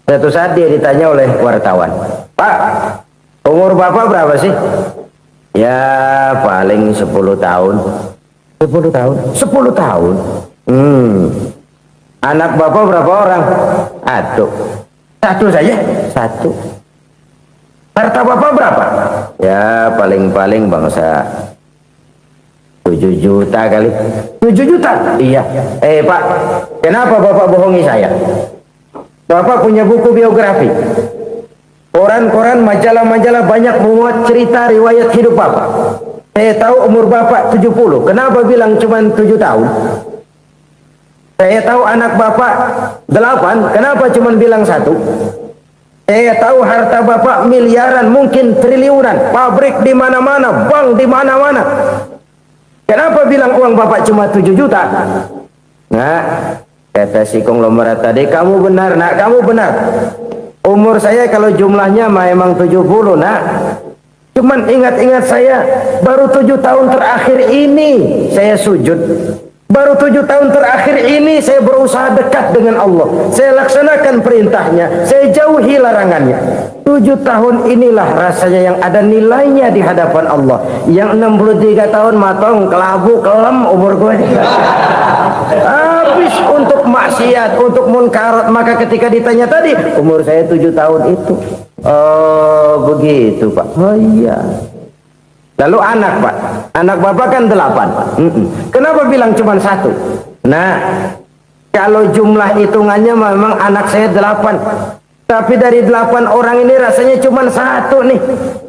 Satu saat dia ditanya oleh wartawan, "Pak, umur Bapak berapa sih?" "Ya paling 10 tahun." 10 tahun? 10 tahun? Anak Bapak berapa orang? Satu saja? Satu. Harta Bapak berapa? Ya paling-paling bangsa 7 juta kali. 7 juta? Iya. Pak, kenapa Bapak bohongi saya? Bapak punya buku biografi. Koran-koran, majalah-majalah banyak memuat cerita riwayat hidup Bapak. Saya tahu umur Bapak 70. Kenapa bilang cuma 7 tahun? Saya tahu anak Bapak 8. Kenapa cuma bilang 1? Saya tahu harta Bapak miliaran, mungkin triliunan. Pabrik di mana-mana, bank di mana-mana. Kenapa bilang uang Bapak cuma 7 juta? Nah, kata si konglomerat tadi, kamu benar nak, kamu benar. Umur saya kalau jumlahnya memang 70 nak. Cuman ingat-ingat saya, baru 7 tahun terakhir ini saya sujud. Baru 7 tahun terakhir ini saya berusaha dekat dengan Allah. Saya laksanakan perintahnya, saya jauhi larangannya. 7 tahun inilah rasanya yang ada nilainya di hadapan Allah. Yang 63 tahun matong, kelabu, kelem umur gue. Habis untuk maksiat, untuk munkarat. Maka ketika ditanya tadi, umur saya 7 tahun itu. Oh begitu Pak. Oh iya. Lalu anak Pak, anak Bapak kan 8. Kenapa bilang cuma 1? Nah, kalau jumlah hitungannya memang anak saya 8. Tapi dari 8 orang ini rasanya cuma 1 nih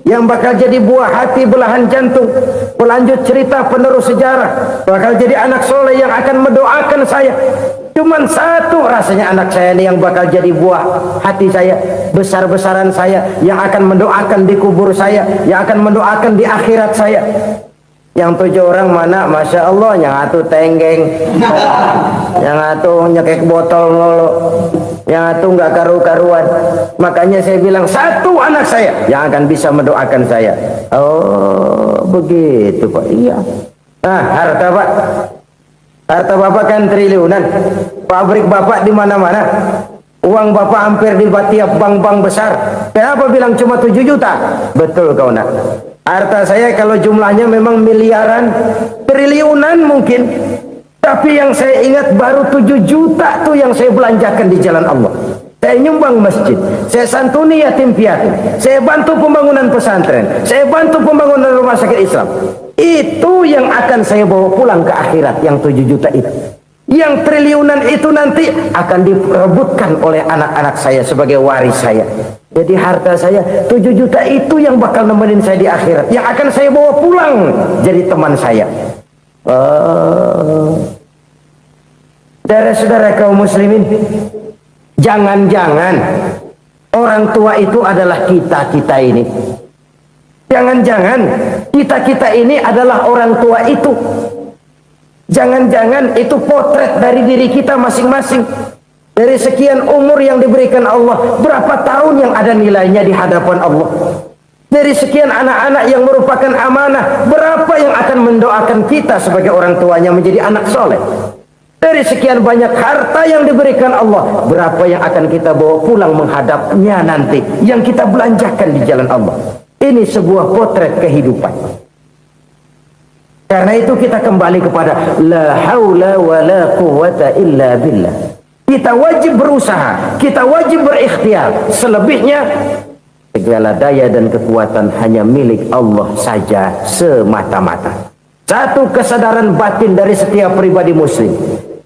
yang bakal jadi buah hati, belahan jantung, pelanjut cerita, penerus sejarah, bakal jadi anak soleh yang akan mendoakan saya. Cuman 1 rasanya anak saya ini yang bakal jadi buah hati saya, besar-besaran saya, yang akan mendoakan di kubur saya, yang akan mendoakan di akhirat saya. Yang 7 orang mana, Masya Allah, yang 1 tenggeng, yang 1 nyekek botol mulu, yang 1 nggak karu-karuan. Makanya saya bilang 1 anak saya yang akan bisa mendoakan saya. Oh begitu Pak. Iya. Nah, harta Pak, harta Bapak kan triliunan. Pabrik Bapak di mana-mana. Uang Bapak hampir di tiap bank-bank besar. Kenapa bilang cuma 7 juta? Betul kau nak. Harta saya kalau jumlahnya memang miliaran, triliunan mungkin. Tapi yang saya ingat baru 7 juta tuh yang saya belanjakan di jalan Allah. Saya nyumbang masjid, saya santuni yatim piatu, saya bantu pembangunan pesantren, saya bantu pembangunan rumah sakit Islam. Itu yang akan saya bawa pulang ke akhirat, yang 7 juta itu. Yang triliunan itu nanti akan diperebutkan oleh anak-anak saya sebagai waris saya. Jadi harta saya 7 juta itu yang bakal nemenin saya di akhirat, yang akan saya bawa pulang jadi teman saya. Saudara-saudara kaum muslimin, jangan-jangan orang tua itu adalah kita-kita ini. Jangan-jangan kita-kita ini adalah orang tua itu. Jangan-jangan itu potret dari diri kita masing-masing. Dari sekian umur yang diberikan Allah, berapa tahun yang ada nilainya di hadapan Allah? Dari sekian anak-anak yang merupakan amanah, berapa yang akan mendoakan kita sebagai orang tuanya menjadi anak soleh? Dari sekian banyak harta yang diberikan Allah, berapa yang akan kita bawa pulang menghadapnya nanti, yang kita belanjakan di jalan Allah? Ini sebuah potret kehidupan. Karena itu kita kembali kepada la haula wa la quwwata illa billah. Kita wajib berusaha, kita wajib berikhtiar. Selebihnya segala daya dan kekuatan hanya milik Allah saja semata-mata. Satu kesadaran batin dari setiap pribadi muslim.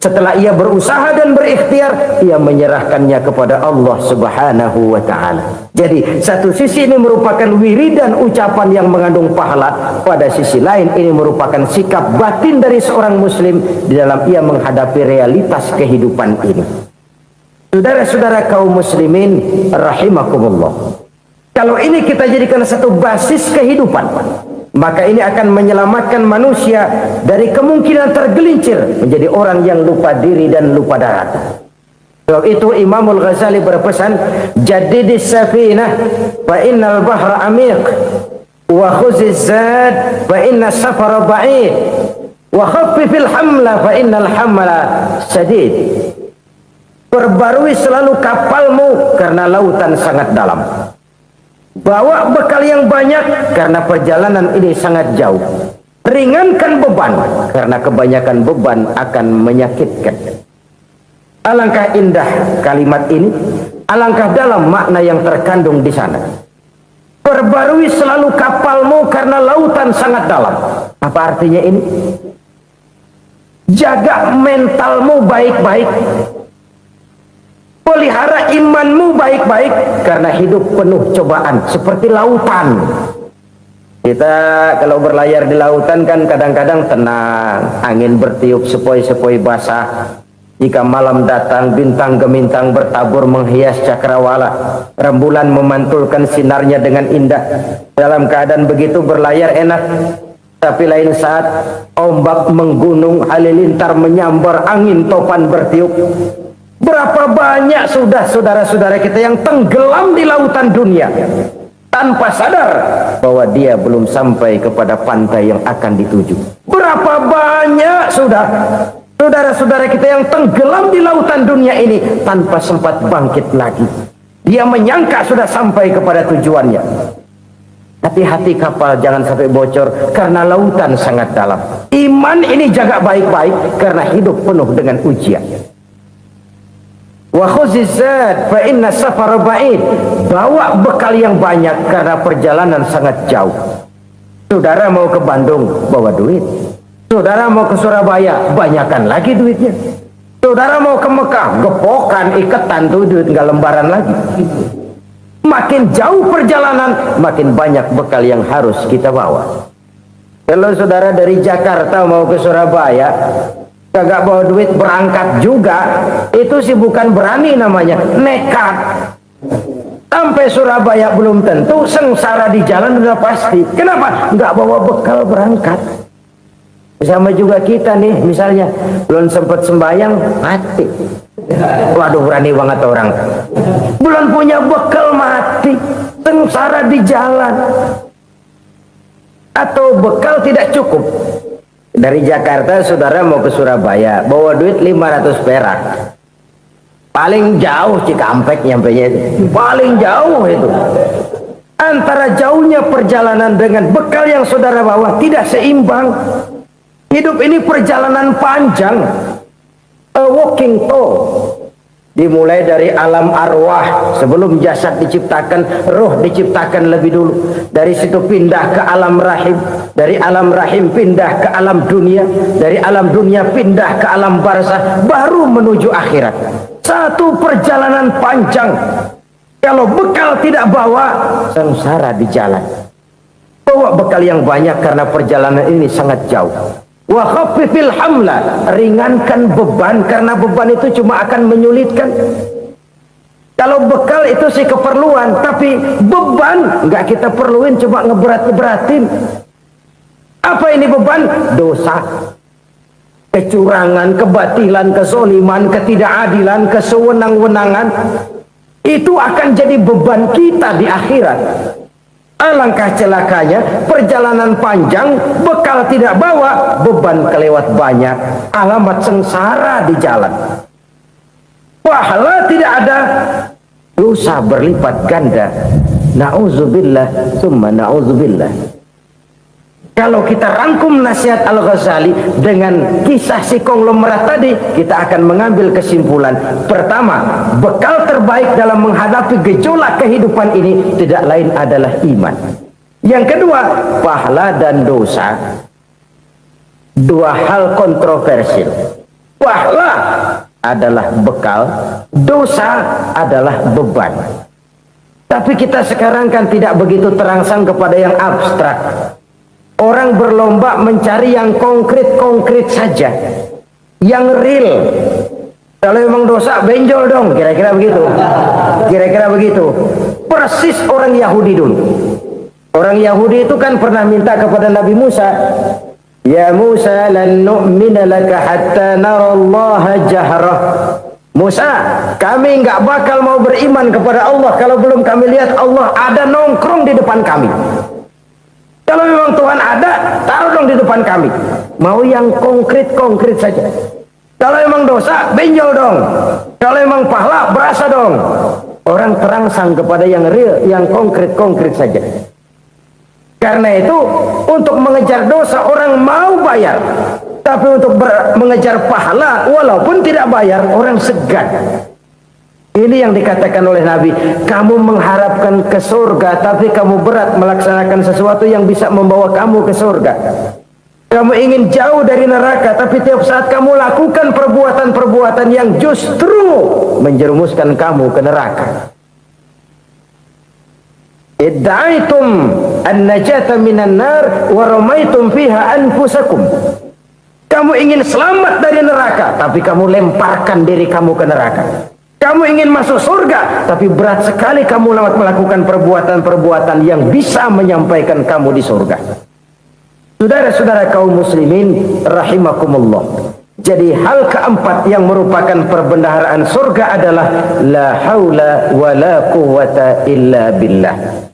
Setelah ia berusaha dan berikhtiar, ia menyerahkannya kepada Allah Subhanahu wa ta'ala. Jadi satu sisi ini merupakan wiridan ucapan yang mengandung pahala, pada sisi lain ini merupakan sikap batin dari seorang muslim di dalam ia menghadapi realitas kehidupan ini. Saudara-saudara kaum muslimin rahimakumullah, kalau ini kita jadikan satu basis kehidupan, maka ini akan menyelamatkan manusia dari kemungkinan tergelincir menjadi orang yang lupa diri dan lupa darat. Sebab itu Imamul Ghazali berpesan, jadidis safinah fa innal bahra amiq wa khuziz zad fa inna safara ba'id wa khaffifil hamla fa innal hamla sadid. Perbarui selalu kapalmu karena lautan sangat dalam. Bawa bekal yang banyak karena perjalanan ini sangat jauh. Ringankan beban karena kebanyakan beban akan menyakitkan. Alangkah indah kalimat ini, alangkah dalam makna yang terkandung di sana. Perbarui selalu kapalmu karena lautan sangat dalam. Apa artinya ini? Jaga mentalmu baik-baik. Pelihara imanmu baik-baik karena hidup penuh cobaan seperti lautan. Kita kalau berlayar di lautan kan kadang-kadang tenang, angin bertiup sepoi-sepoi basah. Jika malam datang, bintang gemintang bertabur menghias cakrawala. Rembulan memantulkan sinarnya dengan indah. Dalam keadaan begitu berlayar enak. Tapi lain saat ombak menggunung, halilintar menyambar, angin topan bertiup. Berapa banyak sudah saudara-saudara kita yang tenggelam di lautan dunia tanpa sadar bahwa dia belum sampai kepada pantai yang akan dituju. Berapa banyak sudah saudara-saudara kita yang tenggelam di lautan dunia ini tanpa sempat bangkit lagi. Dia menyangka sudah sampai kepada tujuannya. Hati-hati kapal jangan sampai bocor karena lautan sangat dalam. Iman ini jaga baik-baik karena hidup penuh dengan ujian. Wa khuzizat fa inna safara ba'id. Bawa bekal yang banyak karena perjalanan sangat jauh. Saudara mau ke Bandung, bawa duit. Saudara mau ke Surabaya, banyakan lagi duitnya. Saudara mau ke Mekah, gepokan, iketan tuh duit nggak lembaran lagi. Makin jauh perjalanan, makin banyak bekal yang harus kita bawa. Kalau saudara dari Jakarta mau ke Surabaya, kagak bawa duit berangkat juga, itu sih bukan berani namanya, nekat. Sampai Surabaya belum tentu, sengsara di jalan udah pasti. Kenapa? Nggak bawa bekal berangkat. Sama juga kita nih, misalnya belum sempat sembahyang, mati. Waduh, berani banget orang. Belum punya bekal, mati. Sengsara di jalan. Atau bekal tidak cukup. Dari Jakarta saudara mau ke Surabaya, bawa duit 500 perak. Paling jauh Cikampek nyampenya itu. Paling jauh itu. Antara jauhnya perjalanan dengan bekal yang saudara bawa tidak seimbang. Hidup ini perjalanan panjang. A walking tour. Dimulai dari alam arwah, sebelum jasad diciptakan, roh diciptakan lebih dulu. Dari situ pindah ke alam rahim, dari alam rahim pindah ke alam dunia, dari alam dunia pindah ke alam barzah, baru menuju akhirat. Satu perjalanan panjang. Kalau bekal tidak bawa, sengsara di jalan. Bawa bekal yang banyak karena perjalanan ini sangat jauh. Wa khaffifil hamla, ringankan beban karena beban itu cuma akan menyulitkan. Kalau bekal itu sih keperluan, tapi beban nggak kita perluin, cuma ngeberat-beratin. Apa ini beban? Dosa, kecurangan, kebatilan, kezoliman, ketidakadilan, kesewenang-wenangan. Itu akan jadi beban kita di akhirat. Alangkah celakanya, perjalanan panjang, bekal tidak bawa, beban kelewat banyak, alamat sengsara di jalan. Pahala tidak ada, dosa berlipat ganda. Na'udzubillah, summa na'udzubillah. Kalau kita rangkum nasihat Al-Ghazali dengan kisah si konglomerat tadi, kita akan mengambil kesimpulan. Pertama, bekal terbaik dalam menghadapi gejolak kehidupan ini tidak lain adalah iman. Yang kedua, pahala dan dosa. Dua hal kontroversial. Pahala adalah bekal, dosa adalah beban. Tapi kita sekarang kan tidak begitu terangsang kepada yang abstrak. Orang berlomba mencari yang konkret-konkret saja, yang real. Kalau memang dosa, benjol dong, kira-kira begitu. Kira-kira begitu. Persis orang Yahudi dulu. Orang Yahudi itu kan pernah minta kepada Nabi Musa, Ya Musa, lan nu'mina laka hatta narallaha jahrah. Musa, kami nggak bakal mau beriman kepada Allah kalau belum kami lihat Allah ada nongkrong di depan kami. Kalau memang Tuhan ada, taruh dong di depan kami. Mau yang konkret-konkret saja. Kalau memang dosa, benjol dong. Kalau memang pahala, berasa dong. Orang terangsang kepada yang real, yang konkret-konkret saja. Karena itu, untuk mengejar dosa, orang mau bayar. Tapi untuk mengejar pahala, walaupun tidak bayar, orang segan. Ini yang dikatakan oleh Nabi, kamu mengharapkan ke surga tapi kamu berat melaksanakan sesuatu yang bisa membawa kamu ke surga. Kamu ingin jauh dari neraka tapi tiap saat kamu lakukan perbuatan-perbuatan yang justru menjerumuskan kamu ke neraka. Idda'aitum an-najata minan nar wa ramaitum fiha anfusakum. Kamu ingin selamat dari neraka tapi kamu lemparkan diri kamu ke neraka. Kamu ingin masuk surga, tapi berat sekali kamu melakukan perbuatan-perbuatan yang bisa menyampaikan kamu di surga. Saudara-saudara kaum muslimin, rahimakumullah. Jadi hal keempat yang merupakan perbendaharaan surga adalah la haula wa la quwwata illa billah.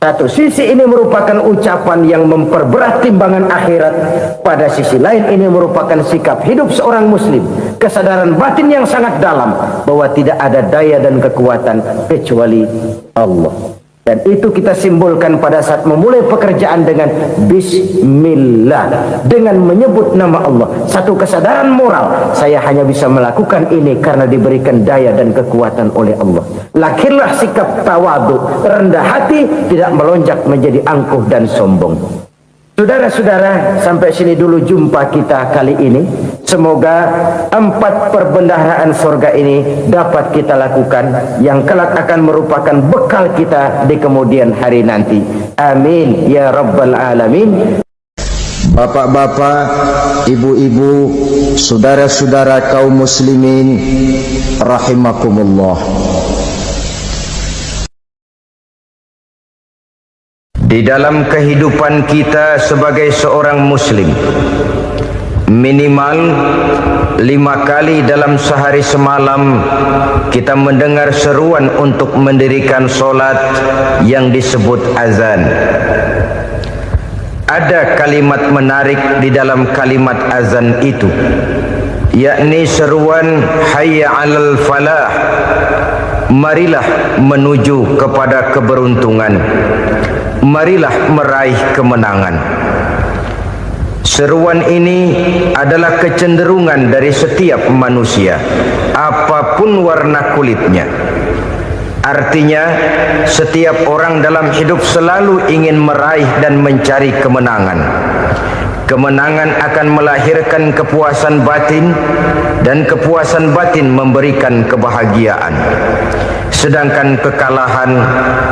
Satu sisi ini merupakan ucapan yang memperberat timbangan akhirat. Pada sisi lain ini merupakan sikap hidup seorang muslim. Kesadaran batin yang sangat dalam bahwa tidak ada daya dan kekuatan kecuali Allah. Dan itu kita simbolkan pada saat memulai pekerjaan dengan Bismillah, dengan menyebut nama Allah. Satu kesadaran moral, saya hanya bisa melakukan ini karena diberikan daya dan kekuatan oleh Allah. Lahirlah sikap tawadu, rendah hati, tidak melonjak menjadi angkuh dan sombong. Saudara-saudara, sampai sini dulu jumpa kita kali ini. Semoga 4 perbendaharaan surga ini dapat kita lakukan, yang kelak akan merupakan bekal kita di kemudian hari nanti. Amin ya rabbal alamin. Bapak-bapak, ibu-ibu, saudara-saudara kaum muslimin rahimakumullah. Di dalam kehidupan kita sebagai seorang muslim, minimal 5 kali dalam sehari semalam kita mendengar seruan untuk mendirikan solat yang disebut azan. Ada kalimat menarik di dalam kalimat azan itu, yakni seruan hayya 'alal falah, marilah menuju kepada keberuntungan, marilah meraih kemenangan. Seruan ini adalah kecenderungan dari setiap manusia, apapun warna kulitnya. Artinya, setiap orang dalam hidup selalu ingin meraih dan mencari kemenangan. Kemenangan akan melahirkan kepuasan batin, dan kepuasan batin memberikan kebahagiaan. Sedangkan kekalahan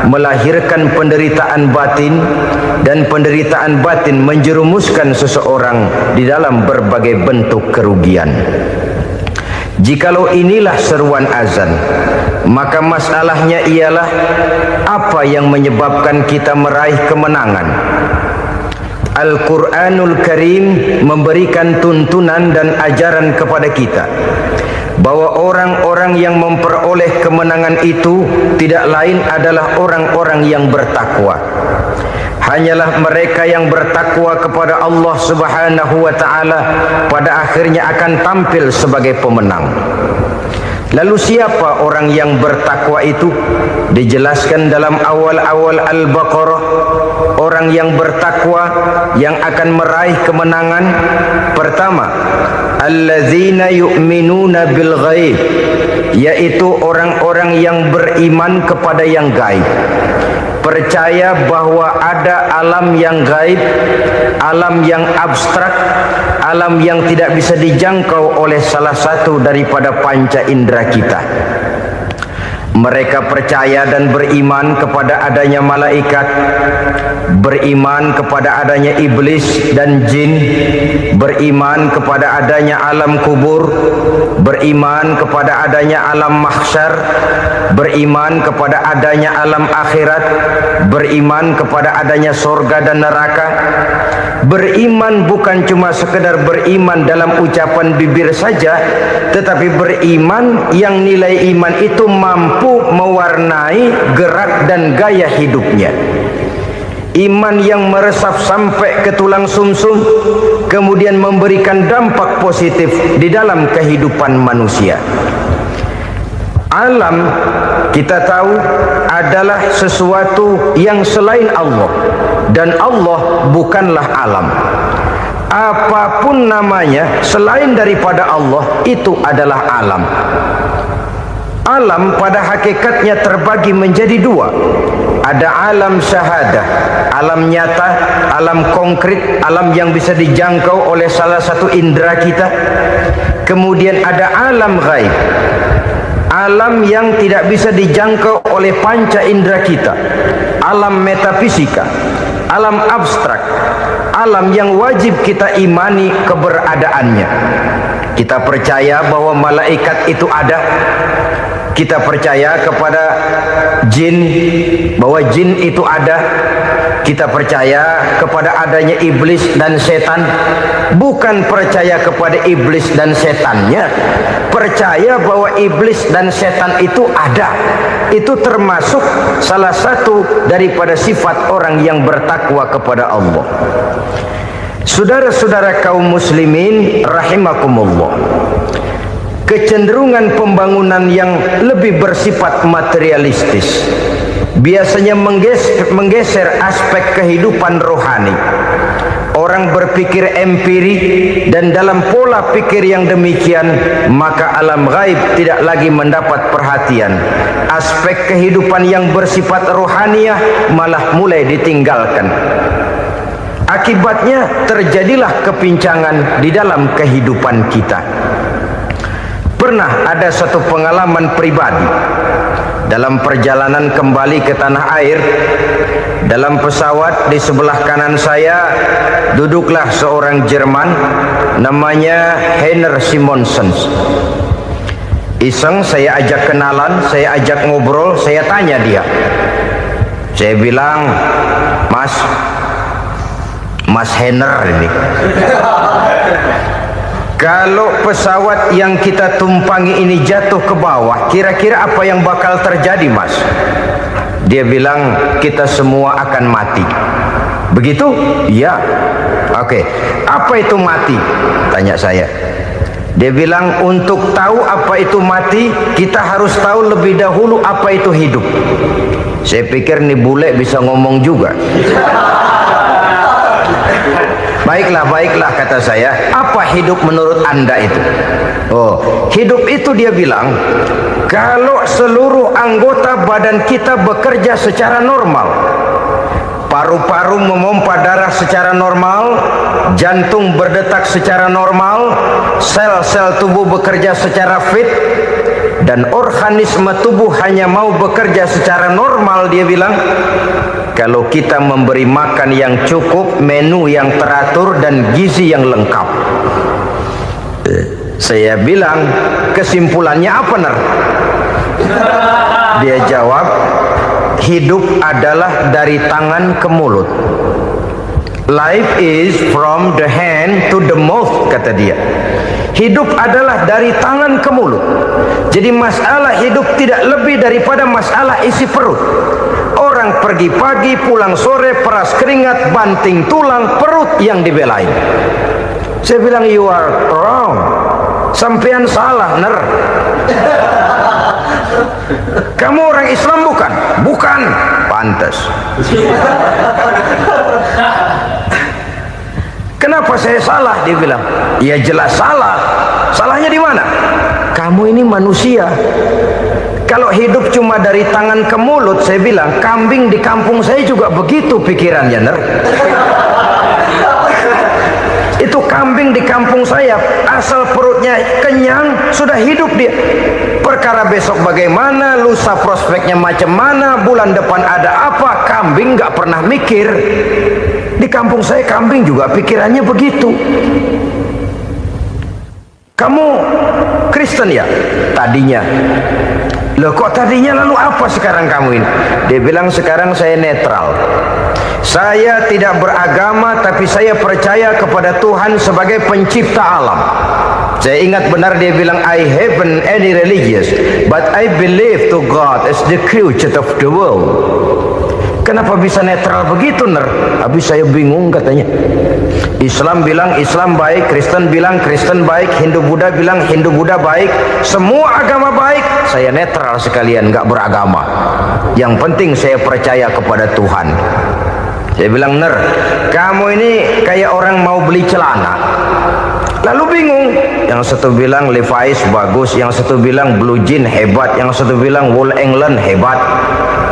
melahirkan penderitaan batin, dan penderitaan batin menjerumuskan seseorang di dalam berbagai bentuk kerugian. Jikalau inilah seruan azan, maka masalahnya ialah apa yang menyebabkan kita meraih kemenangan. Al-Quranul Karim memberikan tuntunan dan ajaran kepada kita bahwa orang-orang yang memperoleh kemenangan itu tidak lain adalah orang-orang yang bertakwa. Hanyalah mereka yang bertakwa kepada Allah Subhanahu wa ta'ala pada akhirnya akan tampil sebagai pemenang. Lalu siapa orang yang bertakwa itu? Dijelaskan dalam awal-awal Al-Baqarah, orang yang bertakwa yang akan meraih kemenangan. Pertama, allazina yu'minuna bil ghaib, yaitu orang-orang yang beriman kepada yang gaib, percaya bahwa ada alam yang gaib, alam yang abstrak, alam yang tidak bisa dijangkau oleh salah satu daripada panca indera kita. Mereka percaya dan beriman kepada adanya malaikat, beriman kepada adanya iblis dan jin, beriman kepada adanya alam kubur, beriman kepada adanya alam mahsyar, beriman kepada adanya alam akhirat, beriman kepada adanya surga dan neraka. Beriman bukan cuma sekedar beriman dalam ucapan bibir saja, tetapi beriman yang nilai iman itu mampu mewarnai gerak dan gaya hidupnya. Iman yang meresap sampai ke tulang sumsum, kemudian memberikan dampak positif di dalam kehidupan manusia. Alam, kita tahu, adalah sesuatu yang selain Allah, dan Allah bukanlah alam. Apapun namanya selain daripada Allah, itu adalah alam. Alam pada hakikatnya terbagi menjadi dua. Ada alam syahadah, alam nyata, alam konkret, alam yang bisa dijangkau oleh salah satu indera kita. Kemudian ada alam ghaib, alam yang tidak bisa dijangkau oleh panca indera kita, alam metafisika, alam abstrak, alam yang wajib kita imani keberadaannya. Kita percaya bahwa malaikat itu ada. Kita percaya kepada jin, bahwa jin itu ada. Kita percaya kepada adanya iblis dan setan. Bukan percaya kepada iblis dan setannya, percaya bahwa iblis dan setan itu ada. Itu termasuk salah satu daripada sifat orang yang bertakwa kepada Allah. Saudara-saudara kaum muslimin rahimakumullah, kecenderungan pembangunan yang lebih bersifat materialistis biasanya menggeser aspek kehidupan rohani. Orang berpikir empiri, dan dalam pola pikir yang demikian maka alam gaib tidak lagi mendapat perhatian. Aspek kehidupan yang bersifat rohaniah malah mulai ditinggalkan. Akibatnya terjadilah kepincangan di dalam kehidupan kita. Pernah ada satu pengalaman pribadi dalam perjalanan kembali ke tanah air. Dalam pesawat di sebelah kanan saya duduklah seorang Jerman namanya Heiner Simonsen. Iseng saya ajak kenalan, saya ajak ngobrol, saya tanya dia. Saya bilang, Mas Heiner ini, kalau pesawat yang kita tumpangi ini jatuh ke bawah, kira-kira apa yang bakal terjadi, Mas? Dia bilang, kita semua akan mati. Begitu? Iya. Oke. Apa itu mati? Tanya saya. Dia bilang, untuk tahu apa itu mati, kita harus tahu lebih dahulu apa itu hidup. Saya pikir nih bule bisa ngomong juga. Baiklah kata saya. Apa hidup menurut Anda itu? Oh, hidup itu dia bilang, kalau seluruh anggota badan kita bekerja secara normal, paru-paru memompa darah secara normal, jantung berdetak secara normal, sel-sel tubuh bekerja secara fit, dan organisme tubuh hanya mau bekerja secara normal, dia bilang, kalau kita memberi makan yang cukup, menu yang teratur, dan gizi yang lengkap. Saya bilang, kesimpulannya apa, Ner? Dia jawab, hidup adalah dari tangan ke mulut. Life is from the hand to the mouth, kata dia. Hidup adalah dari tangan ke mulut. Jadi masalah hidup tidak lebih daripada masalah isi perut. Orang pergi pagi, pulang sore, peras keringat, banting tulang, perut yang dibelain. Saya bilang, you are wrong. Sampean salah, Ner. Kamu orang Islam bukan? Bukan. Pantas. Kenapa saya salah? Dia bilang, ya jelas salah. Salahnya di mana? Kamu ini manusia. Kalau hidup cuma dari tangan ke mulut, saya bilang, kambing di kampung saya juga begitu pikirannya, Ner. Itu kambing di kampung saya, asal perutnya kenyang, sudah hidup dia. Perkara besok bagaimana, lusa prospeknya macam mana, bulan depan ada apa, kambing nggak pernah mikir. Di kampung saya kambing juga pikirannya begitu. Kamu Kristen ya? Tadinya. Loh kok tadinya, lalu apa sekarang kamu ini? Dia bilang, sekarang saya netral. Saya tidak beragama, tapi saya percaya kepada Tuhan sebagai pencipta alam. Saya ingat benar dia bilang, I haven't any religious, but I believe to God as the creator of the world. Kenapa bisa netral begitu, Ner? Habis saya bingung katanya. Islam bilang Islam baik, Kristen bilang Kristen baik, Hindu Buddha bilang Hindu Buddha baik, semua agama baik. Saya netral sekalian, nggak beragama. Yang penting saya percaya kepada Tuhan. Saya bilang, Ner, kamu ini kayak orang mau beli celana, lalu bingung, yang satu bilang Levi's bagus, yang satu bilang Blue Jean hebat, yang satu bilang Wool England hebat.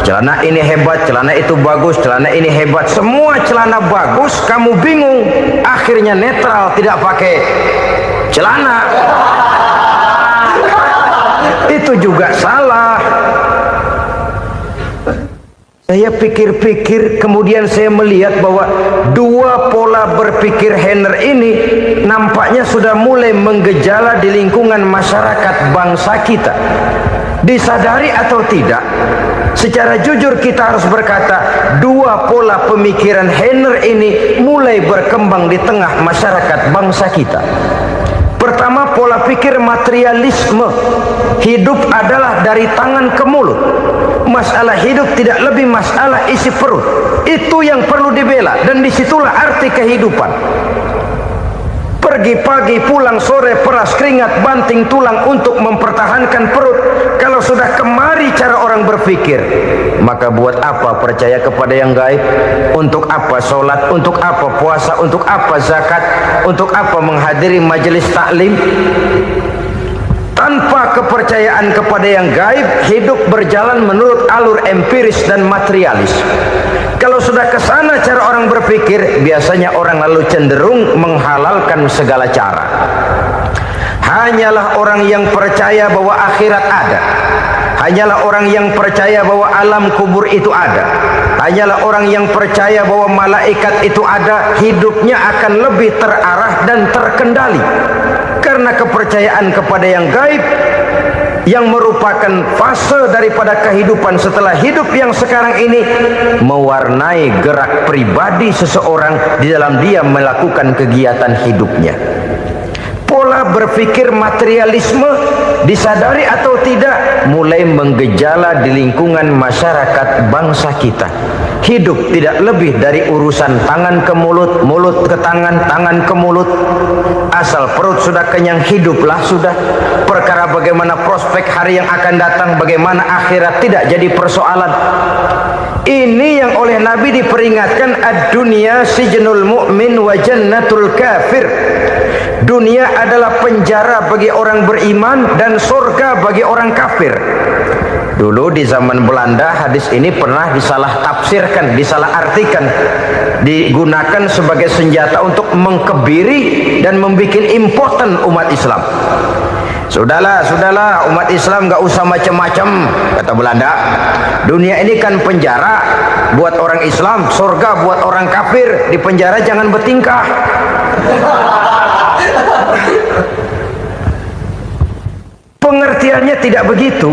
Celana ini hebat, celana itu bagus, celana ini hebat. Semua celana bagus, kamu bingung. Akhirnya netral, tidak pakai celana. Itu juga salah. Saya pikir-pikir, kemudian saya melihat bahwa dua pola berpikir Henner ini nampaknya sudah mulai menggejala di lingkungan masyarakat bangsa kita. Disadari atau tidak, secara jujur kita harus berkata, dua pola pemikiran Henner ini mulai berkembang di tengah masyarakat bangsa kita. Pertama, pola pikir materialisme. Hidup adalah dari tangan ke mulut. Masalah hidup tidak lebih masalah isi perut. Itu yang perlu dibela, dan disitulah arti kehidupan. Pergi pagi, pulang sore, peras keringat, banting tulang untuk mempertahankan perut. Kalau sudah kemari cara orang berpikir, maka buat apa percaya kepada yang gaib? Untuk apa sholat? Untuk apa puasa? Untuk apa zakat? Untuk apa menghadiri majelis taklim? Tanpa kepercayaan kepada yang gaib, hidup berjalan menurut alur empiris dan materialis. Kalau sudah ke sana cara orang berpikir, biasanya orang lalu cenderung menghalalkan segala cara. Hanyalah orang yang percaya bahwa akhirat ada, hanyalah orang yang percaya bahwa alam kubur itu ada, hanyalah orang yang percaya bahwa malaikat itu ada, hidupnya akan lebih terarah dan terkendali. Karena kepercayaan kepada yang gaib, yang merupakan fase daripada kehidupan setelah hidup yang sekarang ini, mewarnai gerak pribadi seseorang di dalam dia melakukan kegiatan hidupnya. Pola berpikir materialisme, disadari atau tidak, mulai menggejala di lingkungan masyarakat bangsa kita. Hidup tidak lebih dari urusan tangan ke mulut, mulut ke tangan, tangan ke mulut. Asal perut sudah kenyang, hiduplah sudah. Perkara bagaimana prospek hari yang akan datang, bagaimana akhirat, tidak jadi persoalan. Ini yang oleh Nabi diperingatkan, ad-dunya sijnul mu'min wa jannatul kafir. Dunia adalah penjara bagi orang beriman dan surga bagi orang kafir. Dulu di zaman Belanda hadis ini pernah disalah tafsirkan, disalah artikan, digunakan sebagai senjata untuk mengkebiri dan membuat impoten umat Islam. Sudahlah umat Islam gak usah macam-macam, kata Belanda. Dunia ini kan penjara buat orang Islam, surga buat orang kafir. Di penjara jangan bertingkah. Pengertiannya tidak begitu.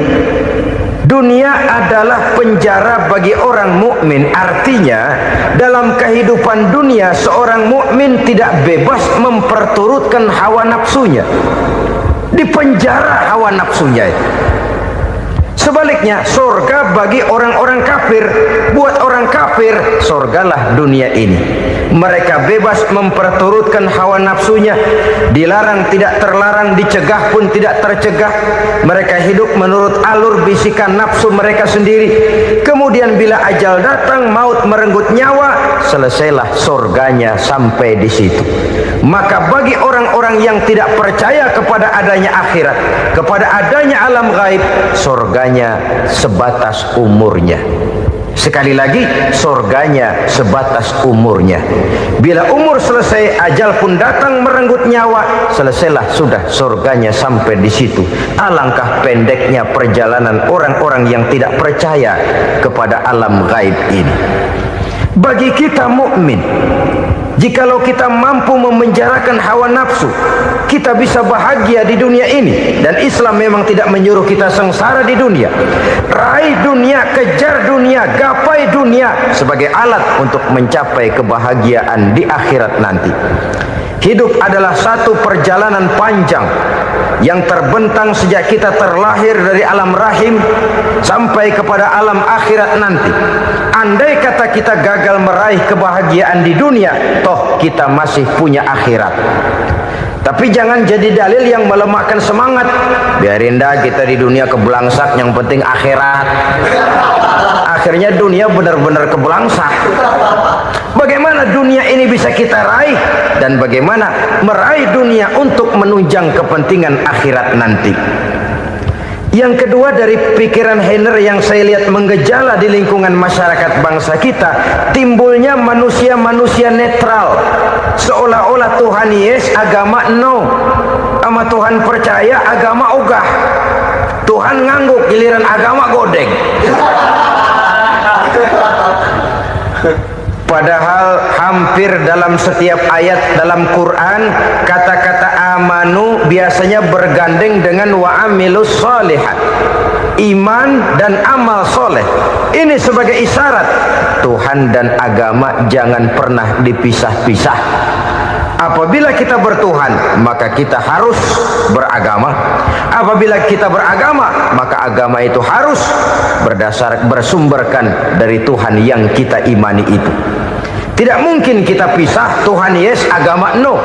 Dunia adalah penjara bagi orang mukmin. Artinya dalam kehidupan dunia seorang mukmin tidak bebas memperturutkan hawa nafsunya. Di penjara hawa nafsunya. Sebaliknya, surga bagi orang-orang kafir. Buat orang kafir, surgalah dunia ini. Mereka bebas memperturutkan hawa nafsunya, dilarang tidak terlarang, dicegah pun tidak tercegah. Mereka hidup menurut alur bisikan nafsu mereka sendiri. Kemudian bila ajal datang, maut merenggut nyawa, selesailah surganya sampai di situ. Maka bagi orang-orang yang tidak percaya kepada adanya akhirat, kepada adanya alam gaib, surganya sebatas umurnya. Sekali lagi, surganya sebatas umurnya. Bila umur selesai, ajal pun datang merenggut nyawa, selesailah sudah surganya sampai di situ. Alangkah pendeknya perjalanan orang-orang yang tidak percaya kepada alam gaib ini. Bagi kita mukmin, jikalau kita mampu memenjarakan hawa nafsu, kita bisa bahagia di dunia ini. Dan Islam memang tidak menyuruh kita sengsara di dunia. Raih dunia, kejar dunia, gapai dunia sebagai alat untuk mencapai kebahagiaan di akhirat nanti. Hidup adalah satu perjalanan panjang yang terbentang sejak kita terlahir dari alam rahim sampai kepada alam akhirat nanti. Andai kata kita gagal meraih kebahagiaan di dunia, toh kita masih punya akhirat. Tapi jangan jadi dalil yang melemahkan semangat. Biarin dah kita di dunia kebelangsak, yang penting akhirat. Akhirnya dunia benar-benar kebelangsak. Bagaimana dunia ini bisa kita raih, dan bagaimana meraih dunia untuk menunjang kepentingan akhirat nanti. Yang kedua, dari pikiran Heiner yang saya lihat menggejala di lingkungan masyarakat bangsa kita, timbulnya manusia-manusia netral, seolah-olah Tuhan yes, agama no, sama Tuhan percaya, agama ogah. Tuhan ngangguk, giliran agama godeng. Padahal hampir dalam setiap ayat dalam Quran kata-kata amanu biasanya bergandeng dengan wa amilus sholihat, iman dan amal soleh. Ini sebagai isyarat Tuhan dan agama jangan pernah dipisah-pisah. Apabila kita bertuhan, maka kita harus beragama. Apabila kita beragama, maka agama itu harus bersumberkan dari Tuhan yang kita imani itu. Tidak mungkin kita pisah, Tuhan yes, agama no.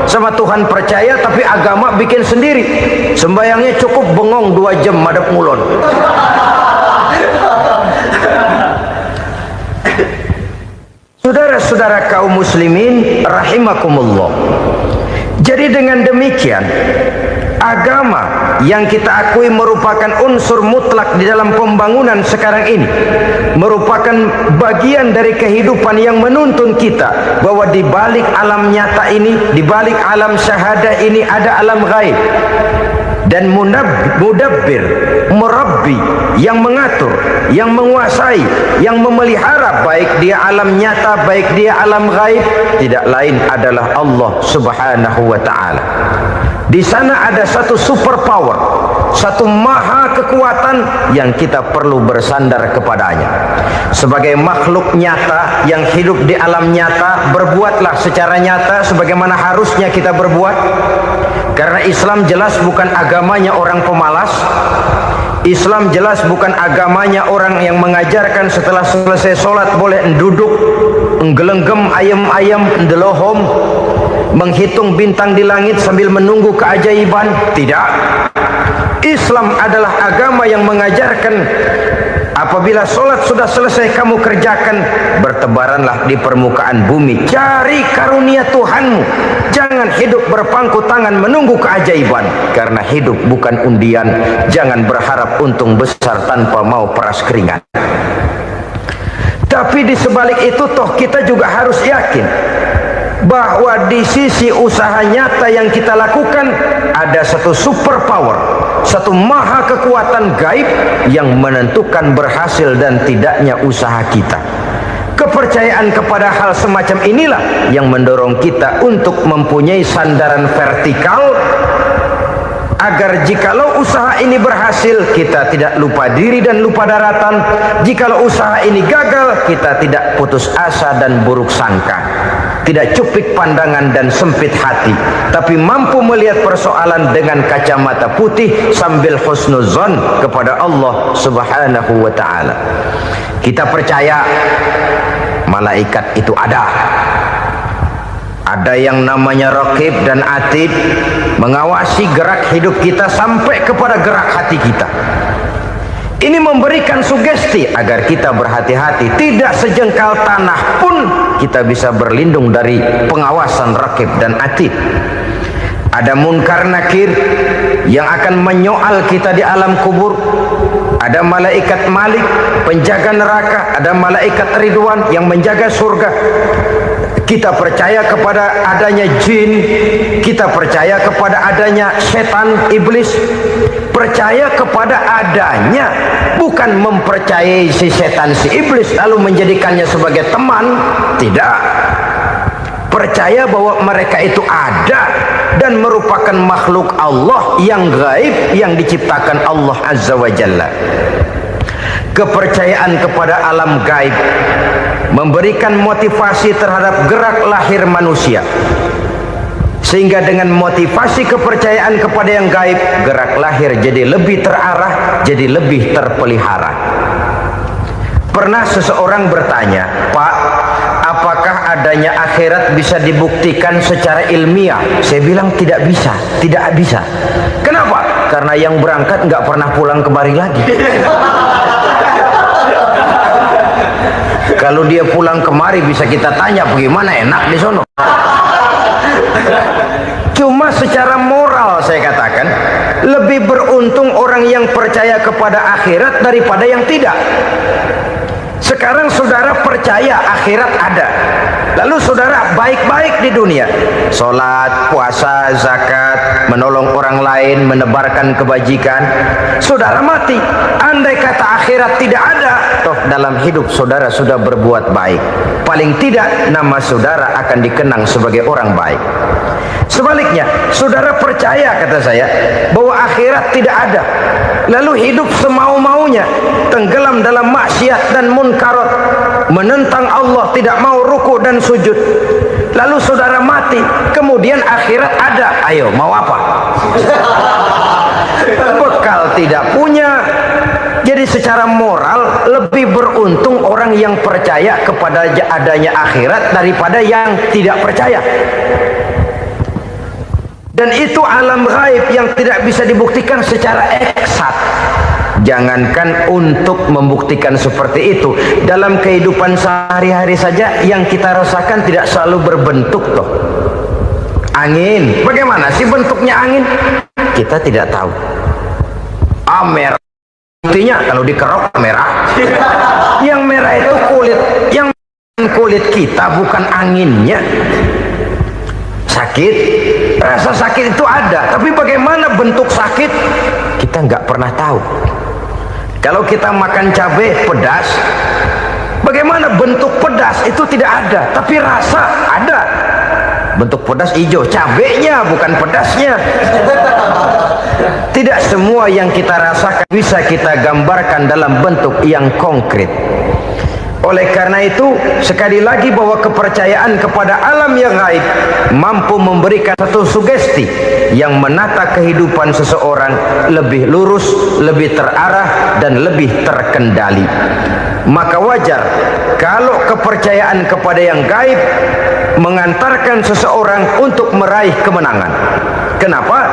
Sama Tuhan percaya tapi agama bikin sendiri. Sembayangnya cukup bengong 2 jam madep ngulon. Saudara-saudara kaum muslimin rahimakumullah. Jadi dengan demikian, agama yang kita akui merupakan unsur mutlak di dalam pembangunan sekarang ini, merupakan bagian dari kehidupan yang menuntun kita bahwa di balik alam nyata ini, di balik alam syahadah ini ada alam gaib. Dan mudabbir, murabbi, yang mengatur, yang menguasai, yang memelihara baik dia alam nyata, baik dia alam gaib, tidak lain adalah Allah Subhanahu wa ta'ala. Di sana ada satu super power, satu maha kekuatan yang kita perlu bersandar kepadanya. Sebagai makhluk nyata yang hidup di alam nyata, berbuatlah secara nyata sebagaimana harusnya kita berbuat. Karena Islam jelas bukan agamanya orang pemalas. Islam jelas bukan agamanya orang yang mengajarkan setelah selesai sholat boleh duduk, nggelenggem ayam-ayam, ndelohom, menghitung bintang di langit sambil menunggu keajaiban. Tidak. Islam adalah agama yang mengajarkan apabila sholat sudah selesai kamu kerjakan, bertebaranlah di permukaan bumi, cari karunia Tuhanmu. Jangan hidup berpangku tangan menunggu keajaiban, karena hidup bukan undian. Jangan berharap untung besar tanpa mau peras keringat. Tapi di sebalik itu toh kita juga harus yakin bahwa di sisi usaha nyata yang kita lakukan ada satu super power, satu maha kekuatan gaib yang menentukan berhasil dan tidaknya usaha kita. Kepercayaan kepada hal semacam inilah yang mendorong kita untuk mempunyai sandaran vertikal, agar jikalau usaha ini berhasil, kita tidak lupa diri dan lupa daratan. Jikalau usaha ini gagal, kita tidak putus asa dan buruk sangka, tidak cupik pandangan dan sempit hati, tapi mampu melihat persoalan dengan kacamata putih sambil husnuzon kepada Allah Subhanahu wa ta'ala. Kita percaya malaikat itu ada. Ada yang namanya raqib dan atid, mengawasi gerak hidup kita sampai kepada gerak hati kita. Ini memberikan sugesti agar kita berhati-hati, tidak sejengkal tanah pun kita bisa berlindung dari pengawasan raqib dan atid. Ada munkar nakir yang akan menyoal kita di alam kubur. Ada malaikat Malik, penjaga neraka. Ada malaikat Ridwan yang menjaga surga. Kita percaya kepada adanya jin, kita percaya kepada adanya setan, iblis. Percaya kepada adanya, bukan mempercayai si setan, si iblis lalu menjadikannya sebagai teman. Tidak. Percaya bahwa mereka itu ada dan merupakan makhluk Allah yang gaib yang diciptakan Allah Azza wa Jalla. Kepercayaan kepada alam gaib memberikan motivasi terhadap gerak lahir manusia, sehingga dengan motivasi kepercayaan kepada yang gaib, gerak lahir jadi lebih terarah, jadi lebih terpelihara. Pernah seseorang bertanya, "Pak, apakah adanya akhirat bisa dibuktikan secara ilmiah?" Saya bilang tidak bisa, tidak bisa. Kenapa? Karena yang berangkat nggak pernah pulang kembali lagi. Kalau dia pulang kemari bisa kita tanya bagaimana enak di sono. Cuma secara moral saya katakan, lebih beruntung orang yang percaya kepada akhirat daripada yang tidak. Sekarang saudara percaya akhirat ada, lalu saudara baik-baik di dunia, sholat, puasa, zakat, menolong orang lain, menebarkan kebajikan. Saudara mati, andai kata akhirat tidak ada, toh dalam hidup saudara sudah berbuat baik, paling tidak nama saudara akan dikenang sebagai orang baik. Sebaliknya, saudara percaya, kata saya, bahwa akhirat tidak ada, lalu hidup semau-maunya, tenggelam dalam maksiat dan munkarat, menentang Allah, tidak mau ruku dan sujud. Lalu saudara mati, kemudian akhirat ada. Ayo, mau apa? Bekal tidak punya. Jadi secara moral lebih beruntung orang yang percaya kepada adanya akhirat daripada yang tidak percaya. Dan itu alam gaib yang tidak bisa dibuktikan secara eksat. Jangankan untuk membuktikan seperti itu, dalam kehidupan sehari-hari saja yang kita rasakan tidak selalu berbentuk toh. Angin, bagaimana sih bentuknya angin? Kita tidak tahu. Merah, buktinya kalau dikerok merah. Yang merah itu kulit, yang kulit kita bukan anginnya. Sakit, rasa sakit itu ada, tapi bagaimana bentuk sakit kita nggak pernah tahu. Kalau kita makan cabai pedas, bagaimana bentuk pedas itu tidak ada, tapi rasa ada. Bentuk pedas hijau, cabainya bukan pedasnya. Tidak semua yang kita rasakan bisa kita gambarkan dalam bentuk yang konkret. Oleh karena itu, sekali lagi bahwa kepercayaan kepada alam yang gaib mampu memberikan satu sugesti yang menata kehidupan seseorang lebih lurus, lebih terarah, dan lebih terkendali. Maka wajar kalau kepercayaan kepada yang gaib mengantarkan seseorang untuk meraih kemenangan. Kenapa?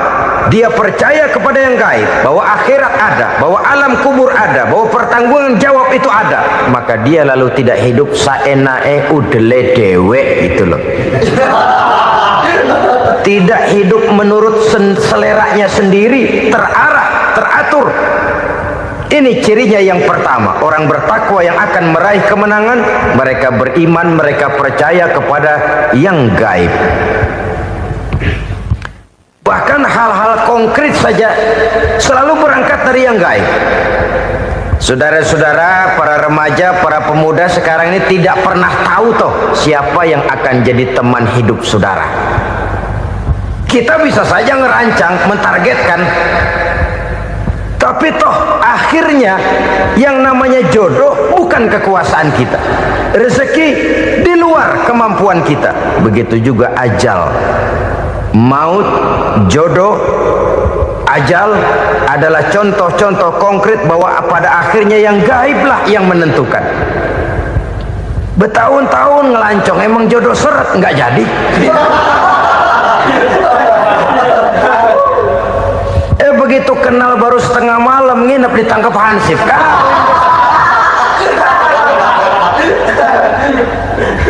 Dia percaya kepada yang gaib, bahwa akhirat ada, bahwa alam kubur ada, bahwa pertanggungan jawab itu ada. Maka dia lalu tidak hidup saenae udele dewe, itu loh. Tidak hidup menurut seleranya sendiri, terarah, teratur. Ini cirinya yang pertama. Orang bertakwa yang akan meraih kemenangan, mereka beriman, mereka percaya kepada yang gaib. Bahkan hal-hal konkret saja selalu berangkat dari yang gaib. Saudara-saudara, para remaja, para pemuda sekarang ini tidak pernah tahu toh siapa yang akan jadi teman hidup saudara. Kita bisa saja ngerancang, mentargetkan, tapi toh akhirnya yang namanya jodoh bukan kekuasaan kita. Rezeki di luar kemampuan kita. Begitu juga ajal. Maut, jodoh, ajal adalah contoh-contoh konkret bahwa pada akhirnya yang gaiblah yang menentukan. Bertahun-tahun ngelancong, emang jodoh seret nggak jadi. Begitu kenal baru setengah malam nginep ditangkap hansip kan.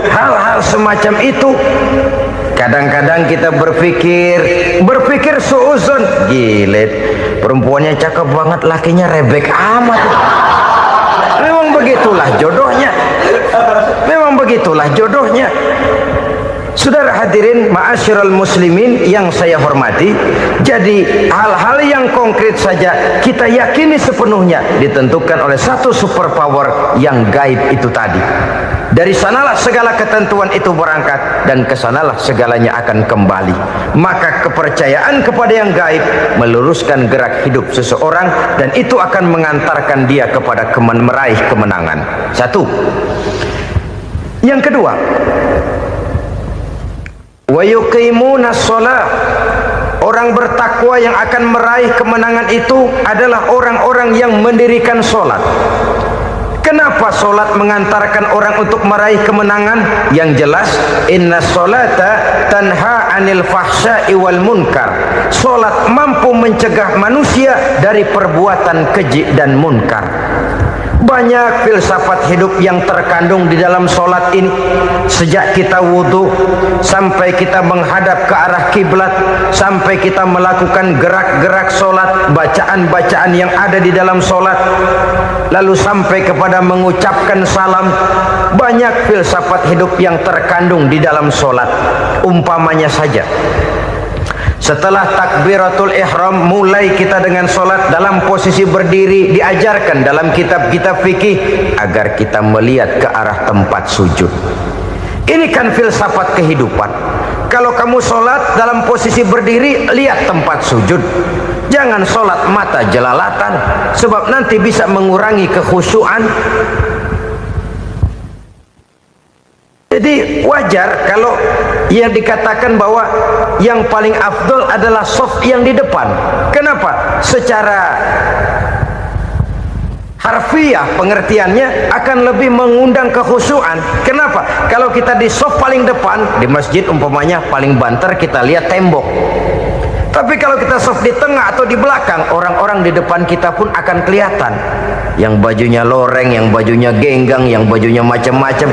Hal-hal semacam itu kadang-kadang kita berpikir suuzon, gilet, perempuannya cakep banget, lakinya rebek amat. Memang begitulah jodohnya. Memang begitulah jodohnya. Saudara hadirin ma'asyiral muslimin yang saya hormati, jadi hal-hal yang konkret saja kita yakini sepenuhnya ditentukan oleh satu superpower yang gaib itu tadi. Dari sanalah segala ketentuan itu berangkat dan kesanalah segalanya akan kembali. Maka kepercayaan kepada yang gaib meluruskan gerak hidup seseorang dan itu akan mengantarkan dia kepada meraih kemenangan. Satu. Yang kedua, wa yuqimuna shalah. Orang bertakwa yang akan meraih kemenangan itu adalah orang-orang yang mendirikan sholat. Kenapa sholat mengantarkan orang untuk meraih kemenangan? Yang jelas, inna sholata tanha anil fahsya'i wal munkar. Sholat mampu mencegah manusia dari perbuatan keji dan munkar. Banyak filsafat hidup yang terkandung di dalam solat ini. Sejak kita wudhu, sampai kita menghadap ke arah kiblat, sampai kita melakukan gerak-gerak solat, bacaan-bacaan yang ada di dalam solat, lalu sampai kepada mengucapkan salam. Banyak filsafat hidup yang terkandung di dalam solat. Umpamanya saja, setelah takbiratul ihram, mulai kita dengan solat dalam posisi berdiri. Diajarkan dalam kitab-kitab fikih agar kita melihat ke arah tempat sujud. Ini kan filsafat kehidupan. Kalau kamu solat dalam posisi berdiri, lihat tempat sujud. Jangan solat mata jelalatan, sebab nanti bisa mengurangi kekhusyuan. Jadi wajar kalau yang dikatakan bahwa yang paling afdol adalah shaf yang di depan. Kenapa? Secara harfiah pengertiannya akan lebih mengundang kekhusyuan. Kenapa? Kalau kita di shaf paling depan di masjid umpamanya paling banter, kita lihat tembok. Tapi kalau kita shaf di tengah atau di belakang, orang-orang di depan kita pun akan kelihatan. Yang bajunya loreng, yang bajunya genggang, yang bajunya macam-macam.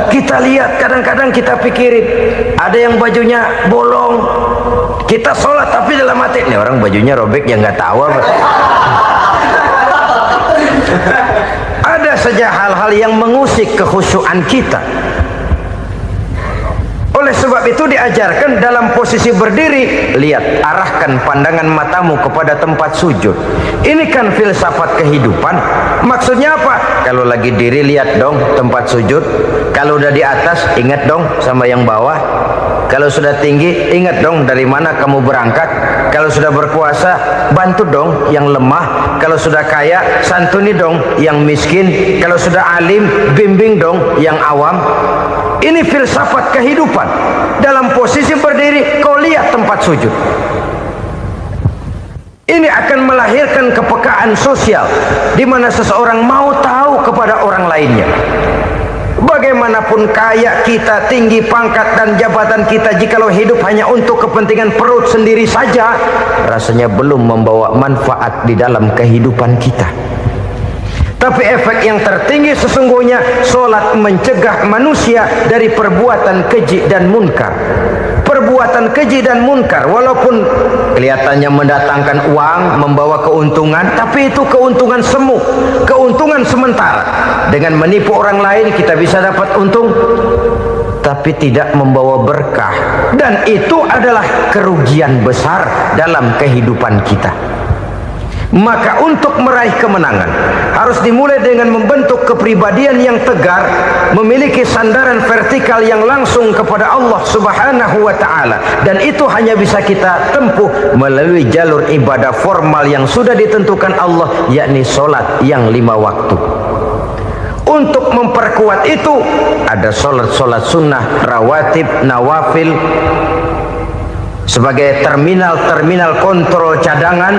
Kita lihat, kadang-kadang kita pikirin, ada yang bajunya bolong. Kita sholat tapi dalam hati, nih orang bajunya robek, yang nggak tahu apa. Ada saja hal-hal yang mengusik kekhusyuan kita. Oleh sebab itu diajarkan dalam posisi berdiri, lihat, arahkan pandangan matamu kepada tempat sujud. Ini kan filsafat kehidupan. Maksudnya apa? Kalau lagi diri, lihat dong tempat sujud. Kalau udah di atas, ingat dong sama yang bawah. Kalau sudah tinggi, ingat dong dari mana kamu berangkat. Kalau sudah berkuasa, bantu dong yang lemah. Kalau sudah kaya, santuni dong yang miskin. Kalau sudah alim, bimbing dong yang awam. Ini filsafat kehidupan. Dalam posisi berdiri, kau lihat tempat sujud. Ini akan melahirkan kepekaan sosial, di mana seseorang mau tahu kepada orang lainnya. Bagaimanapun kaya kita, tinggi pangkat dan jabatan kita, jikalau hidup hanya untuk kepentingan perut sendiri saja, rasanya belum membawa manfaat di dalam kehidupan kita. Tapi efek yang tertinggi sesungguhnya, solat mencegah manusia dari perbuatan keji dan munkar. Perbuatan keji dan munkar, walaupun kelihatannya mendatangkan uang, membawa keuntungan, tapi itu keuntungan semu, keuntungan sementara. Dengan menipu orang lain kita bisa dapat untung, tapi tidak membawa berkah. Dan itu adalah kerugian besar dalam kehidupan kita. Maka untuk meraih kemenangan harus dimulai dengan membentuk kepribadian yang tegar, memiliki sandaran vertikal yang langsung kepada Allah Subhanahu wa ta'ala. Dan itu hanya bisa kita tempuh melalui jalur ibadah formal yang sudah ditentukan Allah, yakni solat yang 5 waktu. Untuk memperkuat itu ada solat-solat sunnah, rawatib, nawafil, sebagai terminal kontrol cadangan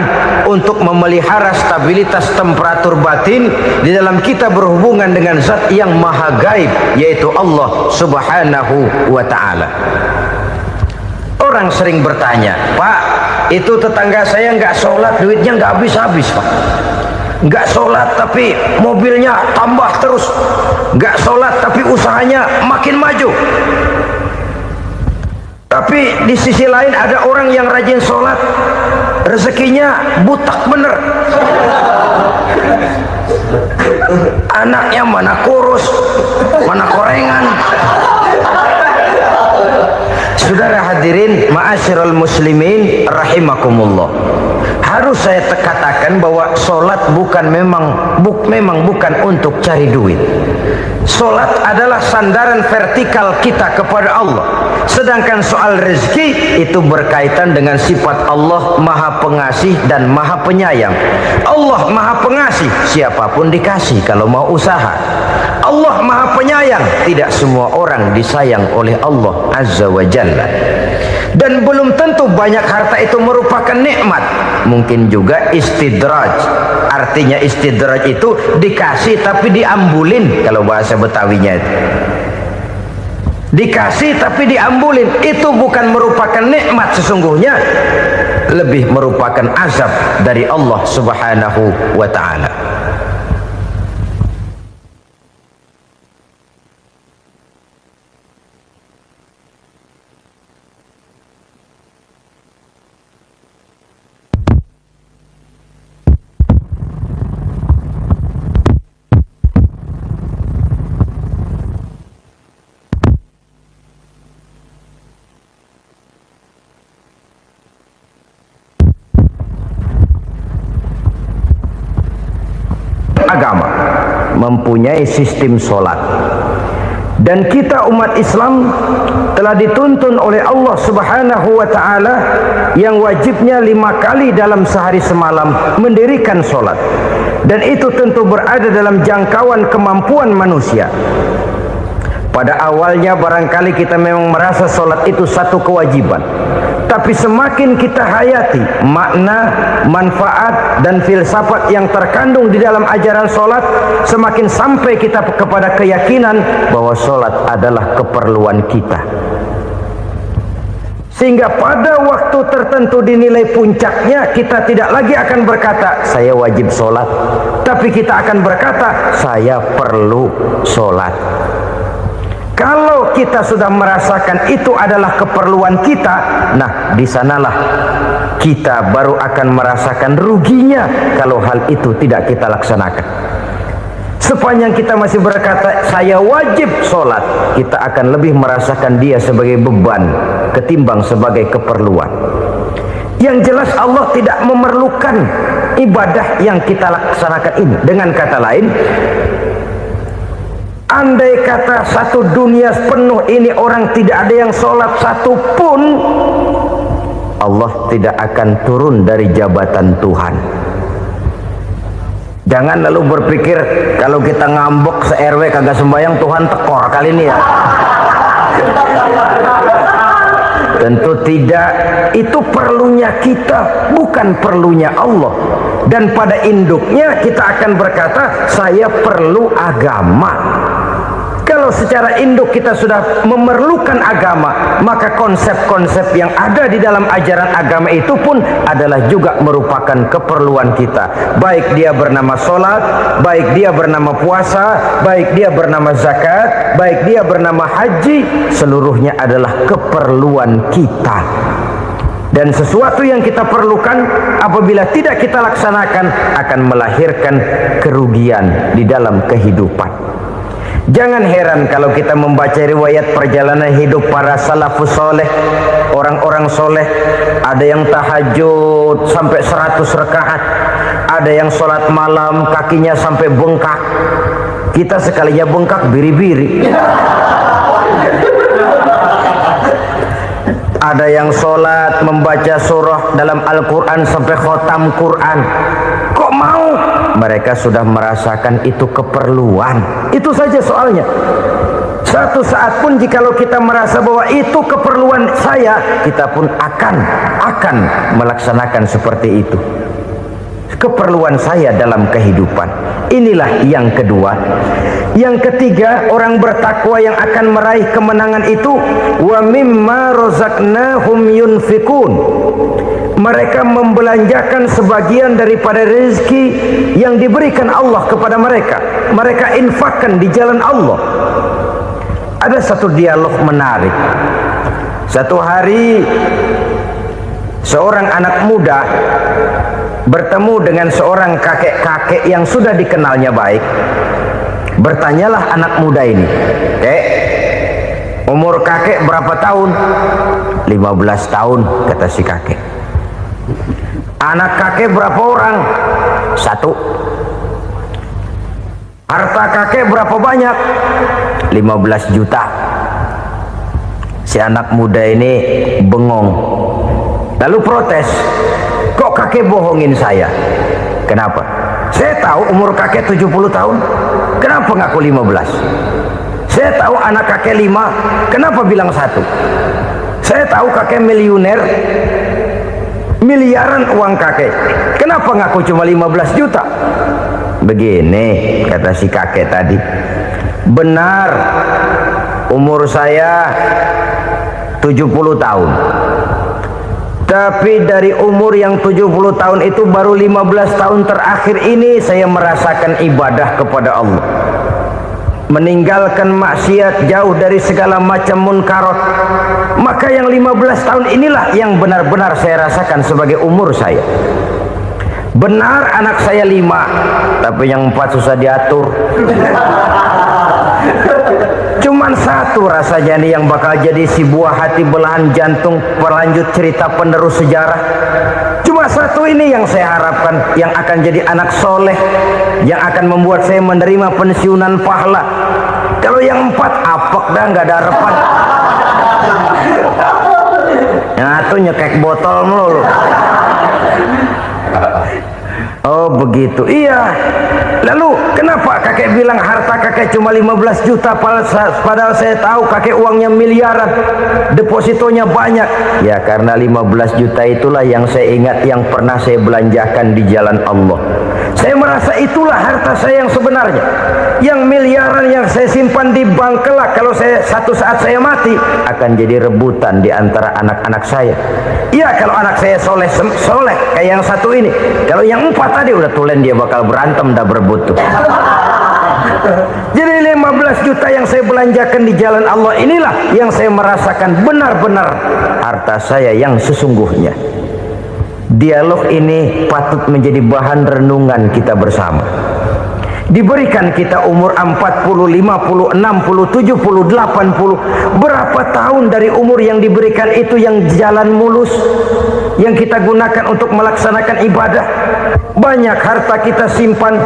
untuk memelihara stabilitas temperatur batin di dalam kita berhubungan dengan zat yang maha gaib, yaitu Allah Subhanahu wa ta'ala. Orang sering bertanya, Pak, itu tetangga saya nggak sholat, duitnya nggak habis-habis, Pak. Nggak sholat tapi mobilnya tambah terus, nggak sholat tapi usahanya makin maju. Tapi di sisi lain ada orang yang rajin sholat, rezekinya butak bener. Anaknya mana kurus, mana korengan. Saudara hadirin ma'asyiral muslimin rahimakumullah. Harus saya katakan bahwa sholat memang bukan untuk cari duit. Sholat adalah sandaran vertikal kita kepada Allah. Sedangkan soal rezeki itu berkaitan dengan sifat Allah maha pengasih dan maha penyayang. Allah maha pengasih, siapapun dikasih kalau mau usaha. Allah maha penyayang, tidak semua orang disayang oleh Allah Azza wa Jalla. Dan belum tentu banyak harta itu merupakan nikmat. Mungkin juga istidraj. Artinya istidraj itu dikasih tapi diambulin, kalau bahasa Betawinya itu. Dikasih tapi diambulin, itu bukan merupakan nikmat sesungguhnya, lebih merupakan azab dari Allah Subhanahu wa ta'ala. agama mempunyai sistem solat. Dan kita umat Islam telah dituntun oleh Allah Subhanahu wa ta'ala yang wajibnya 5 kali dalam sehari semalam mendirikan solat. Dan itu tentu berada dalam jangkauan kemampuan manusia. Pada awalnya barangkali kita memang merasa solat itu satu kewajiban. Tapi semakin kita hayati makna, manfaat dan filsafat yang terkandung di dalam ajaran solat, semakin sampai kita kepada keyakinan bahwa solat adalah keperluan kita. Sehingga pada waktu tertentu dinilai puncaknya, kita tidak lagi akan berkata saya wajib solat, tapi kita akan berkata saya perlu solat. Kalau kita sudah merasakan itu adalah keperluan kita, nah di sanalah kita baru akan merasakan ruginya kalau hal itu tidak kita laksanakan. Sepanjang kita masih berkata saya wajib sholat, kita akan lebih merasakan dia sebagai beban ketimbang sebagai keperluan. Yang jelas Allah tidak memerlukan ibadah yang kita laksanakan ini. Dengan kata lain, andai kata satu dunia penuh ini orang tidak ada yang sholat satu pun, Allah tidak akan turun dari jabatan Tuhan. Jangan lalu berpikir kalau kita ngambek se-RW kagak sembahyang Tuhan tekor kali ini ya. Tentu tidak. Itu perlunya kita, bukan perlunya Allah. Dan pada induknya kita akan berkata saya perlu agama. Kalau secara induk kita sudah memerlukan agama, maka konsep-konsep yang ada di dalam ajaran agama itu pun adalah juga merupakan keperluan kita. Baik dia bernama sholat, baik dia bernama puasa, baik dia bernama zakat, baik dia bernama haji, seluruhnya adalah keperluan kita. Dan sesuatu yang kita perlukan apabila tidak kita laksanakan akan melahirkan kerugian di dalam kehidupan. Jangan heran kalau kita membaca riwayat perjalanan hidup para salafus soleh, orang-orang soleh. Ada yang tahajud sampai 100 rakaat, ada yang sholat malam kakinya sampai bengkak. Kita sekalinya bengkak biri-biri. Ada yang sholat membaca surah dalam Al-Quran sampai khotam Quran. Kok mau? Mereka sudah merasakan itu keperluan. Itu saja soalnya. Satu saat pun jikalau kita merasa bahwa itu keperluan saya, kita pun akan melaksanakan seperti itu. Keperluan saya dalam kehidupan. Inilah yang kedua. Yang ketiga, orang bertakwa yang akan meraih kemenangan itu wa mimma razaqnahum yunfikun. Mereka membelanjakan sebagian daripada rezeki yang diberikan Allah kepada mereka. Mereka infakkan di jalan Allah. Ada satu dialog menarik. Satu hari seorang anak muda bertemu dengan seorang kakek-kakek yang sudah dikenalnya baik. Bertanyalah anak muda ini, "Kek, umur kakek berapa tahun?" 15 tahun, kata si kakek. "Anak kakek berapa orang?" 1. "Harta kakek berapa banyak?" 15 juta. Si anak muda ini bengong. Lalu protes, "Kok kakek bohongin saya?" "Kenapa?" "Saya tahu umur kakek 70 tahun. Kenapa ngaku 15? Saya tahu anak kakek 5. Kenapa bilang 1? Saya tahu kakek miliuner, miliaran uang kakek. Kenapa ngaku cuma 15 juta? Begini, kata si kakek tadi. Benar, umur saya 70 tahun. Tapi dari umur yang 70 tahun itu baru 15 tahun terakhir ini saya merasakan ibadah kepada Allah. Meninggalkan maksiat, jauh dari segala macam munkarat. Maka yang 15 tahun inilah yang benar-benar saya rasakan sebagai umur saya. Benar anak saya 5, tapi yang 4 susah diatur. Cuman 1 rasanya nih yang bakal jadi si buah hati belahan jantung pelanjut cerita penerus sejarah. Cuma Cuma satu ini yang saya harapkan, yang akan jadi anak soleh, yang akan membuat saya menerima pensiunan pahala. Kalau yang 4 apek dah, nggak ada harapan. Yang satu nyekek botol mulu. Oh begitu, iya. Lalu kenapa kakek bilang harta kakek cuma 15 juta padahal saya tahu kakek uangnya miliaran, depositonya banyak? Ya karena 15 juta itulah yang saya ingat yang pernah saya belanjakan di jalan Allah. Saya merasa itulah harta saya yang sebenarnya. Yang miliaran yang saya simpan di bank kelak, kalau satu saat saya mati, akan jadi rebutan di antara anak-anak saya. Iya kalau anak saya soleh kayak yang satu ini. Kalau yang 4 tadi udah tulen dia bakal berantem dah berebut tuh. Jadi 15 juta yang saya belanjakan di jalan Allah inilah yang saya merasakan benar-benar harta saya yang sesungguhnya. Dialog ini patut menjadi bahan renungan kita bersama. Diberikan kita umur 40, 50, 60, 70, 80. Berapa tahun dari umur yang diberikan itu yang jalan mulus, yang kita gunakan untuk melaksanakan ibadah? Banyak harta kita simpan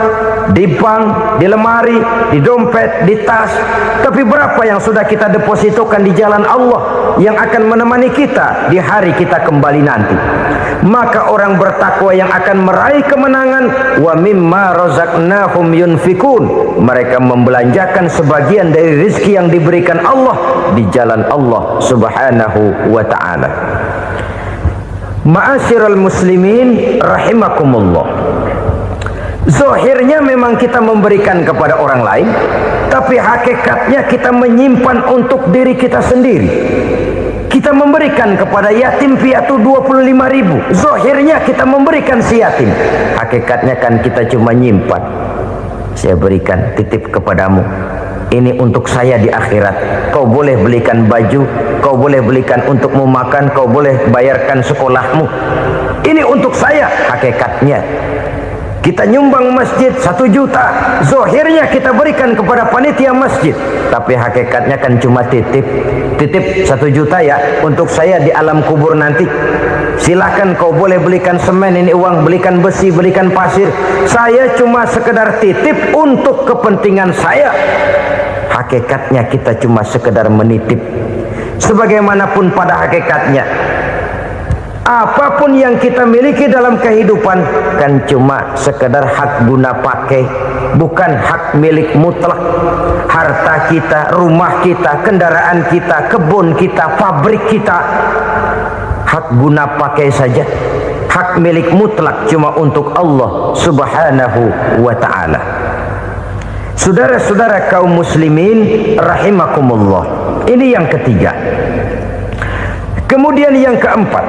di bank, di lemari, di dompet, di tas. Tapi berapa yang sudah kita depositokan di jalan Allah yang akan menemani kita di hari kita kembali nanti? Maka orang bertakwa yang akan meraih kemenangan, wa mimma razaqnahum yunfikun, mereka membelanjakan sebagian dari rezeki yang diberikan Allah di jalan Allah Subhanahu wa ta'ala. Ma'asyiral muslimin rahimakumullah. Zahirnya memang kita memberikan kepada orang lain, tapi hakikatnya kita menyimpan untuk diri kita sendiri. Kita memberikan kepada yatim piatu 25.000. Zahirnya kita memberikan si yatim, hakikatnya kan kita cuma nyimpan. Saya berikan, titip kepadamu, ini untuk saya di akhirat. Kau boleh belikan baju, kau boleh belikan untukmu makan, kau boleh bayarkan sekolahmu. Ini untuk saya. Hakikatnya kita nyumbang masjid 1 juta, zahirnya kita berikan kepada panitia masjid, tapi hakikatnya kan cuma titip 1 juta ya untuk saya di alam kubur nanti. Silakan kau boleh belikan semen, ini uang, belikan besi, belikan pasir. Saya cuma sekedar titip untuk kepentingan saya. Hakikatnya kita cuma sekedar menitip. Sebagaimanapun pada hakikatnya, apapun yang kita miliki dalam kehidupan kan cuma sekedar hak guna pakai, bukan hak milik mutlak. Harta kita, rumah kita, kendaraan kita, kebun kita, pabrik kita, hak guna pakai saja. Hak milik mutlak cuma untuk Allah Subhanahu wa ta'ala. Saudara-saudara kaum muslimin rahimakumullah, ini yang ketiga. Kemudian yang keempat,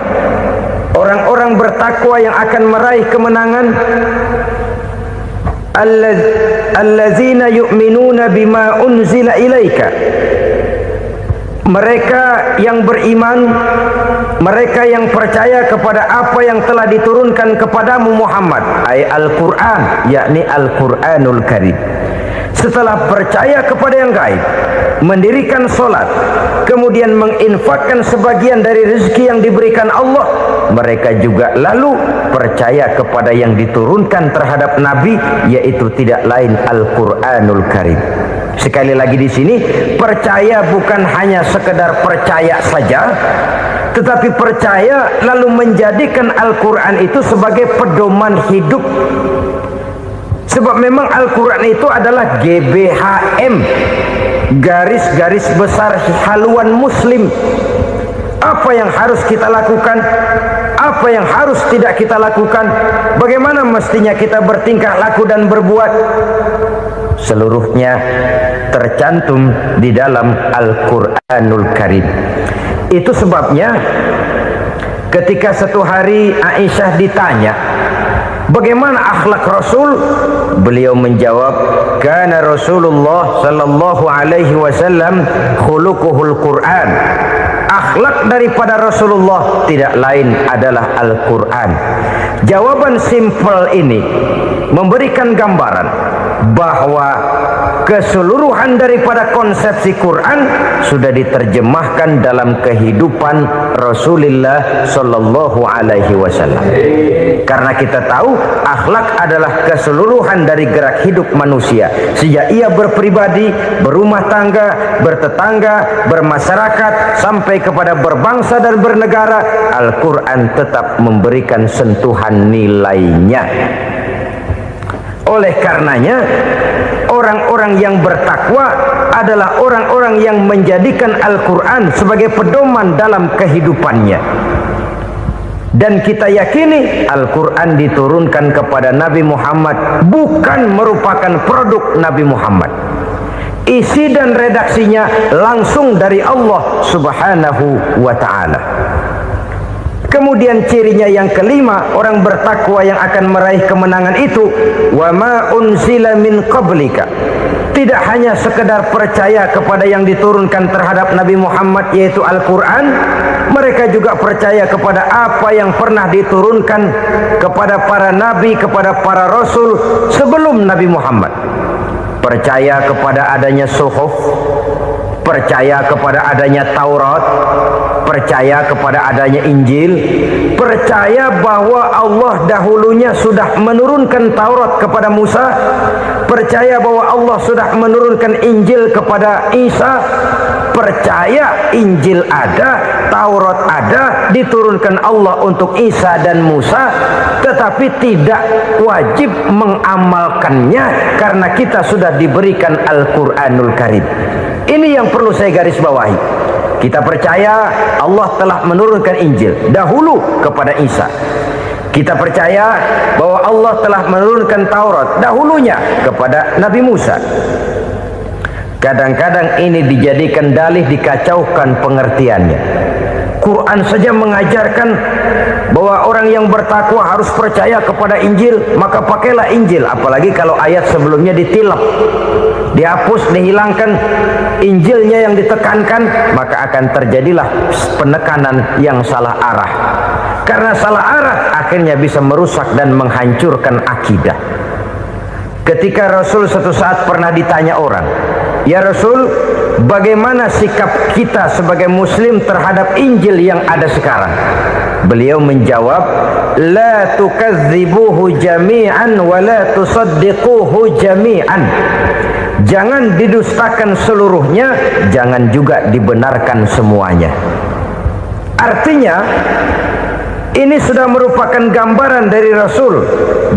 orang-orang bertakwa yang akan meraih kemenangan, allazina yu'minuna bima unzila ilaika, mereka yang beriman, mereka yang percaya kepada apa yang telah diturunkan kepadamu Muhammad, ay Al-Quran, yakni Al-Quranul Karim. Setelah percaya kepada yang gaib, mendirikan solat, kemudian menginfakkan sebagian dari rezeki yang diberikan Allah, mereka juga lalu percaya kepada yang diturunkan terhadap Nabi, yaitu tidak lain Al-Quranul Karim. Sekali lagi di sini, percaya bukan hanya sekedar percaya saja, tetapi percaya lalu menjadikan Al-Quran itu sebagai pedoman hidup. Sebab memang Al-Quran itu adalah GBHM, garis-garis besar haluan muslim. Apa yang harus kita lakukan, apa yang harus tidak kita lakukan, bagaimana mestinya kita bertingkah laku dan berbuat, seluruhnya tercantum di dalam Al-Quranul Karim. Itu sebabnya ketika satu hari Aisyah ditanya bagaimana akhlak Rasul, beliau menjawab, kana Rasulullah sallallahu alaihi wasallam khuluquhul Quran. Akhlak daripada Rasulullah tidak lain adalah Al-Quran. Jawaban simpel ini memberikan gambaran bahwa keseluruhan daripada konsepsi Quran sudah diterjemahkan dalam kehidupan Rasulullah sallallahu alaihi wasallam. Karena kita tahu akhlak adalah keseluruhan dari gerak hidup manusia. Sejak ia berpribadi, berumah tangga, bertetangga, bermasyarakat, sampai kepada berbangsa dan bernegara, Al-Quran tetap memberikan sentuhan nilainya. Oleh karenanya, orang-orang yang bertakwa adalah orang-orang yang menjadikan Al-Quran sebagai pedoman dalam kehidupannya. Dan kita yakini Al-Quran diturunkan kepada Nabi Muhammad bukan merupakan produk Nabi Muhammad. Isi dan redaksinya langsung dari Allah Subhanahu wa ta'ala. Kemudian cirinya yang kelima, orang bertakwa yang akan meraih kemenangan itu, wa ma unzila min qablika. Tidak hanya sekedar percaya kepada yang diturunkan terhadap Nabi Muhammad yaitu Al-Quran, mereka juga percaya kepada apa yang pernah diturunkan kepada para nabi, kepada para rasul sebelum Nabi Muhammad. Percaya kepada adanya suhuf, percaya kepada adanya Taurat, percaya kepada adanya Injil, percaya bahwa Allah dahulunya sudah menurunkan Taurat kepada Musa, percaya bahwa Allah sudah menurunkan Injil kepada Isa, percaya Injil ada, Taurat ada, diturunkan Allah untuk Isa dan Musa, tetapi tidak wajib mengamalkannya karena kita sudah diberikan Al-Quranul Karim. Ini yang perlu saya garis bawahi. Kita percaya Allah telah menurunkan Injil dahulu kepada Isa. Kita percaya bahwa Allah telah menurunkan Taurat dahulunya kepada Nabi Musa. Kadang-kadang ini dijadikan dalih, dikacaukan pengertiannya. Quran saja mengajarkan bahwa orang yang bertakwa harus percaya kepada Injil, maka pakailah Injil. Apalagi kalau ayat sebelumnya ditilap, dihapus, dihilangkan, Injilnya yang ditekankan, maka akan terjadilah penekanan yang salah arah. Karena salah arah akhirnya bisa merusak dan menghancurkan akidah. Ketika Rasul suatu saat pernah ditanya orang, "Ya Rasul, bagaimana sikap kita sebagai muslim terhadap Injil yang ada sekarang?" Beliau menjawab, "La tukadzibuhu jami'an wa la tusaddiquhu jami'an." Jangan didustakan seluruhnya, jangan juga dibenarkan semuanya. Artinya, ini sudah merupakan gambaran dari Rasul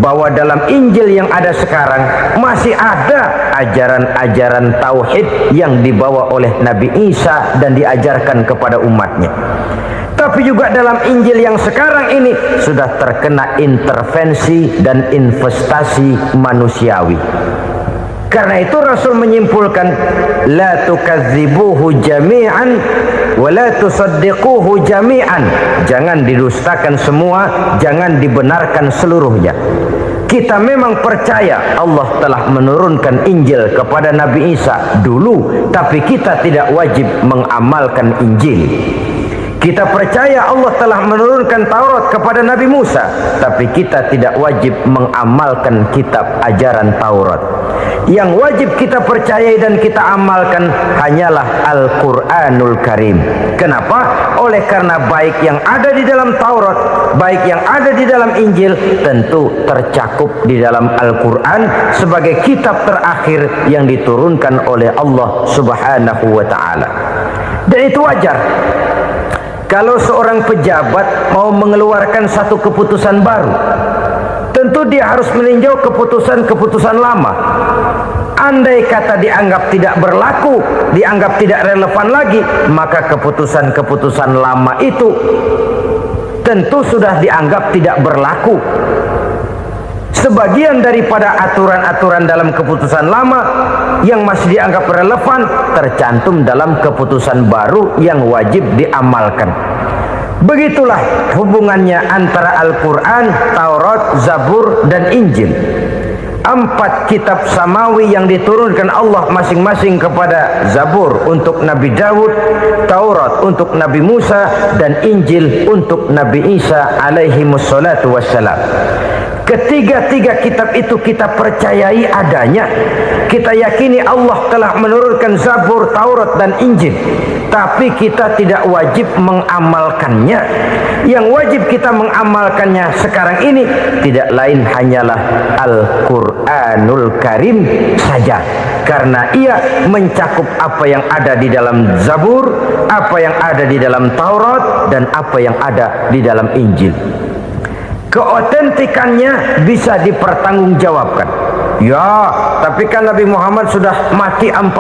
bahwa dalam Injil yang ada sekarang masih ada ajaran-ajaran tauhid yang dibawa oleh Nabi Isa dan diajarkan kepada umatnya. Tapi juga dalam Injil yang sekarang ini sudah terkena intervensi dan investasi manusiawi. Karena itu Rasul menyimpulkan, la tukadzibuhu jami'an wa la tusaddiquhu jami'an. Jangan didustakan semua, jangan dibenarkan seluruhnya. Kita memang percaya Allah telah menurunkan Injil kepada Nabi Isa dulu, tapi kita tidak wajib mengamalkan Injil. Kita percaya Allah telah menurunkan Taurat kepada Nabi Musa, tapi kita tidak wajib mengamalkan kitab ajaran Taurat. Yang wajib kita percayai dan kita amalkan hanyalah Al-Quranul Karim. Kenapa? Oleh karena baik yang ada di dalam Taurat, baik yang ada di dalam Injil, tentu tercakup di dalam Al-Quran sebagai kitab terakhir yang diturunkan oleh Allah Subhanahu wa ta'ala. Dan itu wajar. Kalau seorang pejabat mau mengeluarkan satu keputusan baru, tentu dia harus meninjau keputusan-keputusan lama. Andai kata dianggap tidak berlaku, dianggap tidak relevan lagi, maka keputusan-keputusan lama itu tentu sudah dianggap tidak berlaku. Sebagian daripada aturan-aturan dalam keputusan lama yang masih dianggap relevan tercantum dalam keputusan baru yang wajib diamalkan. Begitulah hubungannya antara Al-Quran, Taurat, Zabur, dan Injil. 4 kitab samawi yang diturunkan Allah masing-masing kepada Zabur untuk Nabi Daud, Taurat untuk Nabi Musa, dan Injil untuk Nabi Isa alaihi wassalatu wassalam. Ketiga-tiga kitab itu kita percayai adanya, Kita yakini Allah telah menurunkan Zabur, Taurat dan Injil, tapi kita tidak wajib mengamalkannya. Yang wajib kita mengamalkannya sekarang ini tidak lain hanyalah Al-Quranul Karim saja, karena ia mencakup apa yang ada di dalam Zabur, apa yang ada di dalam Taurat, dan apa yang ada di dalam Injil. Keotentikannya bisa dipertanggungjawabkan. Ya, tapi kan Nabi Muhammad sudah mati 14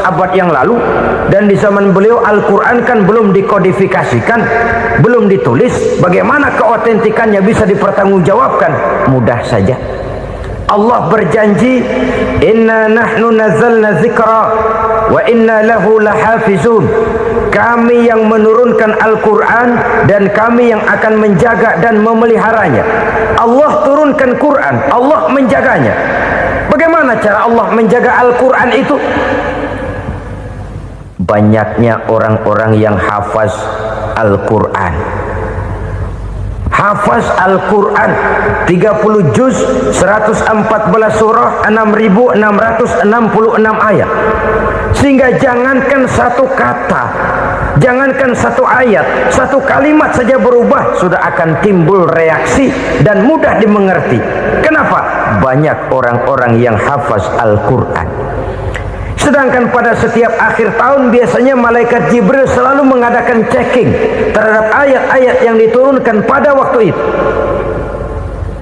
abad yang lalu, dan di zaman beliau Al-Quran kan belum dikodifikasikan, belum ditulis. Bagaimana keotentikannya bisa dipertanggungjawabkan? Mudah saja. Allah berjanji, inna nahnu nazzalna dzikra wa inna lahu lahafizun. Kami yang menurunkan Al-Quran dan kami yang akan menjaga dan memeliharanya. Allah turunkan Quran, Allah menjaganya. Bagaimana cara Allah menjaga Al-Quran itu? Banyaknya orang-orang yang hafaz Al-Quran. Hafaz Al-Quran 30 juz, 114 surah, 6.666 ayat. Sehingga jangankan satu kata, jangankan satu ayat, satu kalimat saja berubah, sudah akan timbul reaksi dan mudah dimengerti. Kenapa? Banyak orang-orang yang hafaz Al-Quran. Sedangkan pada setiap akhir tahun biasanya malaikat Jibril selalu mengadakan checking terhadap ayat-ayat yang diturunkan pada waktu itu.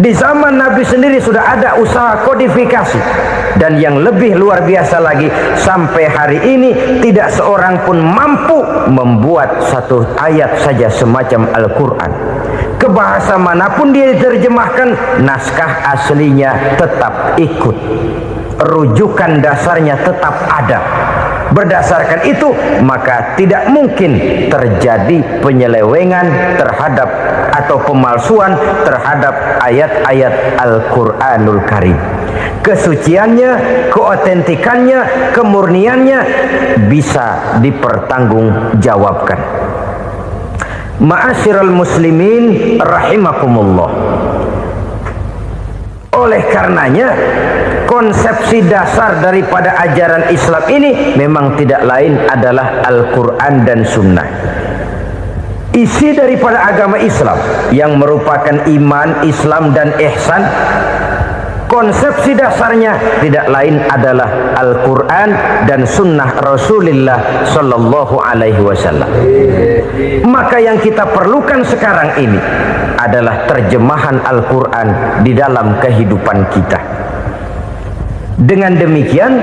Di zaman Nabi sendiri sudah ada usaha kodifikasi. Dan yang lebih luar biasa lagi, sampai hari ini tidak seorang pun mampu membuat satu ayat saja semacam Al-Quran. Ke bahasa manapun dia diterjemahkan, naskah aslinya tetap ikut, rujukan dasarnya tetap ada. Berdasarkan itu, maka tidak mungkin terjadi penyelewengan terhadap atau pemalsuan terhadap ayat-ayat Al-Quranul Karim. Kesuciannya, keotentikannya, kemurniannya bisa dipertanggungjawabkan. Ma'asyiral muslimin rahimakumullah. Oleh karenanya, konsepsi dasar daripada ajaran Islam ini memang tidak lain adalah Al-Quran dan Sunnah. Isi daripada agama Islam yang merupakan iman, Islam dan ihsan, konsepsi dasarnya tidak lain adalah Al-Quran dan Sunnah Rasulullah Sallallahu Alaihi Wasallam. Maka yang kita perlukan sekarang ini adalah terjemahan Al-Quran di dalam kehidupan kita. Dengan demikian,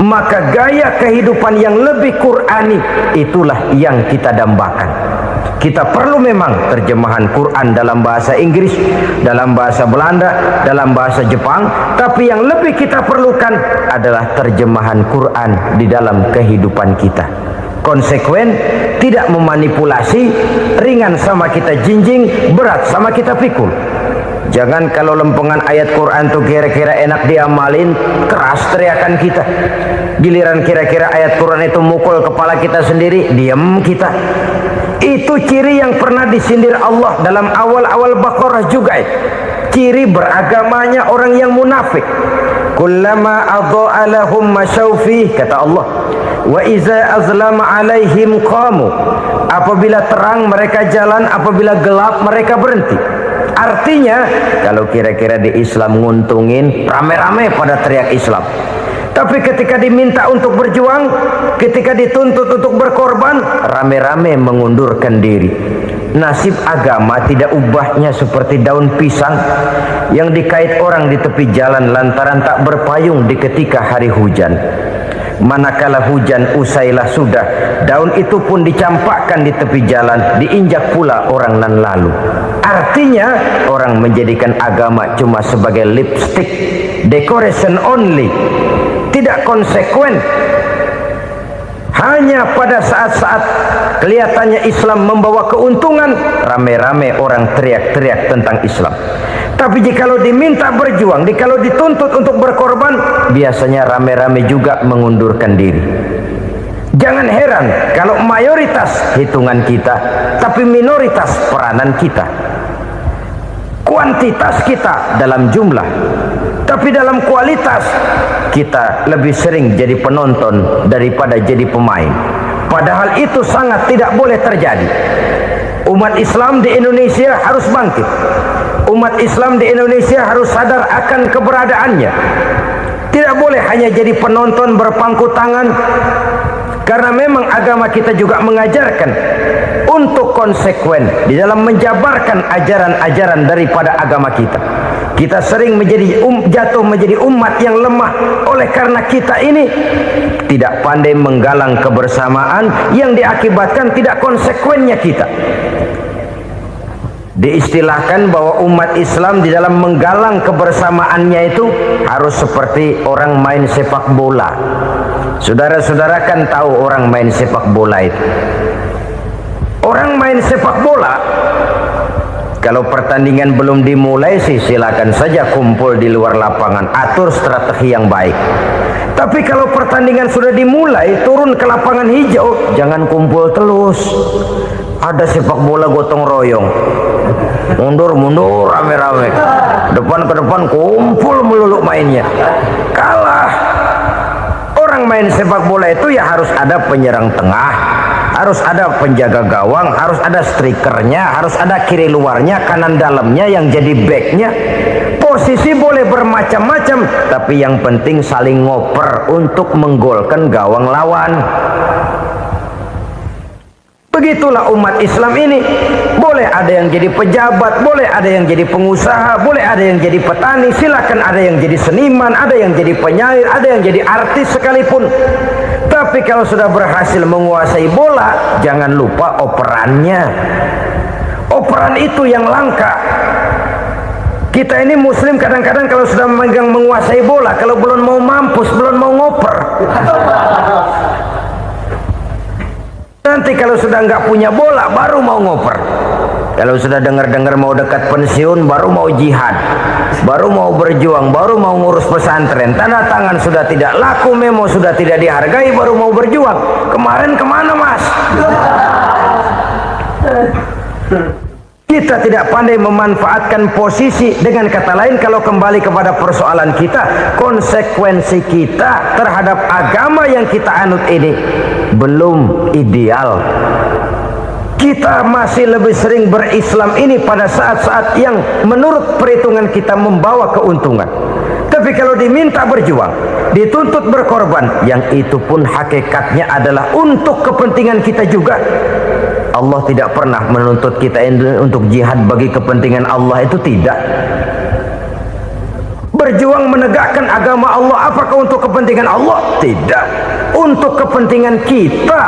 maka gaya kehidupan yang lebih Qurani itulah yang kita dambakan. Kita perlu memang terjemahan Quran dalam bahasa Inggris, dalam bahasa Belanda, dalam bahasa Jepang, tapi yang lebih kita perlukan adalah terjemahan Quran di dalam kehidupan kita. Konsekuen, tidak memanipulasi, ringan sama kita jinjing, berat sama kita pikul. Jangan kalau lempengan ayat Quran tuh kira-kira enak diamalin, keras teriakan kita. Giliran kira-kira ayat Quran itu mukul kepala kita sendiri, diam kita. Itu ciri yang pernah disindir Allah dalam awal-awal Baqarah juga. Ciri beragamanya orang yang munafik. Kullama adha'a lahum masyawfih, kata Allah. Wa iza azlama alaihim qamu. Apabila terang mereka jalan, apabila gelap mereka berhenti. Artinya, kalau kira-kira di Islam nguntungin, rame-rame pada teriak Islam. Tapi ketika diminta untuk berjuang, ketika dituntut untuk berkorban, rame-rame mengundurkan diri. Nasib agama tidak ubahnya seperti daun pisang yang dikait orang di tepi jalan lantaran tak berpayung di ketika hari hujan. Manakala hujan usailah sudah, daun itu pun dicampakkan di tepi jalan, diinjak pula orang nan lalu. Artinya, orang menjadikan agama cuma sebagai lipstick, decoration only, tidak konsekuen. Hanya pada saat-saat kelihatannya Islam membawa keuntungan, rame-rame orang teriak-teriak tentang Islam. Tapi jikalau diminta berjuang, jikalau dituntut untuk berkorban, biasanya rame-rame juga mengundurkan diri. Jangan heran kalau mayoritas hitungan kita, tapi minoritas peranan kita. Kuantitas kita dalam jumlah, Tapi dalam kualitas kita lebih sering jadi penonton daripada jadi pemain. Padahal itu sangat tidak boleh terjadi. Umat Islam di Indonesia harus bangkit. Umat Islam di Indonesia harus sadar akan keberadaannya. Tidak boleh hanya jadi penonton berpangku tangan. Karena memang agama kita juga mengajarkan untuk konsekuen di dalam menjabarkan ajaran-ajaran daripada agama kita. Kita sering jatuh menjadi umat yang lemah oleh karena kita ini tidak pandai menggalang kebersamaan yang diakibatkan tidak konsekuennya kita. Diistilahkan bahwa umat Islam di dalam menggalang kebersamaannya itu harus seperti orang main sepak bola. Saudara-saudara kan tahu orang main sepak bola itu. Orang main sepak bola, kalau pertandingan belum dimulai sih silakan saja kumpul di luar lapangan, atur strategi yang baik. Tapi kalau pertandingan sudah dimulai, turun ke lapangan hijau, jangan kumpul terus. Ada sepak bola gotong royong, mundur-mundur rame-rame, depan ke depan kumpul melulu mainnya. Kalah. Orang main sepak bola itu ya harus ada penyerang tengah, harus ada penjaga gawang, harus ada strikernya, harus ada kiri luarnya, kanan dalamnya yang jadi backnya. Posisi boleh bermacam-macam, tapi yang penting saling ngoper untuk menggolkan gawang lawan. Begitulah umat Islam ini. Boleh ada yang jadi pejabat, boleh ada yang jadi pengusaha, boleh ada yang jadi petani, silakan ada yang jadi seniman, ada yang jadi penyair, ada yang jadi artis sekalipun. Tapi kalau sudah berhasil menguasai bola, jangan lupa operannya. Operan itu yang langka. Kita ini muslim kadang-kadang kalau sudah memegang menguasai bola, kalau belum mau mampus, belum mau ngoper. Nanti kalau sudah nggak punya bola baru mau ngoper. Kalau sudah dengar-dengar mau dekat pensiun baru mau jihad, baru mau berjuang, baru mau ngurus pesantren. Tanda tangan sudah tidak laku, memo sudah tidak dihargai, baru mau berjuang. Kemarin kemana mas? Kita tidak pandai memanfaatkan posisi. Dengan kata lain, kalau kembali kepada persoalan kita, konsekuensi kita terhadap agama yang kita anut ini belum ideal. Kita masih lebih sering berislam ini pada saat-saat yang menurut perhitungan kita membawa keuntungan. Tapi kalau diminta berjuang, dituntut berkorban, yang itu pun hakikatnya adalah untuk kepentingan kita juga. Allah tidak pernah menuntut kita untuk jihad bagi kepentingan Allah, itu tidak. Berjuang menegakkan agama Allah, apakah untuk kepentingan Allah? Tidak. Untuk kepentingan kita.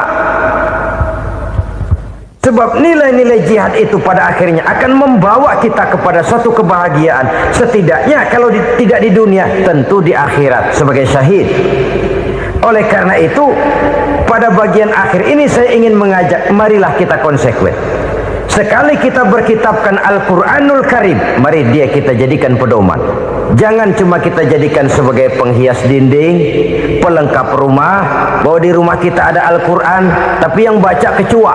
Sebab nilai-nilai jihad itu pada akhirnya akan membawa kita kepada suatu kebahagiaan. Setidaknya kalau tidak di dunia, tentu di akhirat sebagai syahid. Oleh karena itu, pada bagian akhir ini saya ingin mengajak, marilah kita konsekuen. Sekali kita berkitabkan Al-Quranul Karim, mari dia kita jadikan pedoman. Jangan cuma kita jadikan sebagai penghias dinding, pelengkap rumah, bahwa di rumah kita ada Al-Quran, tapi yang baca kecoa.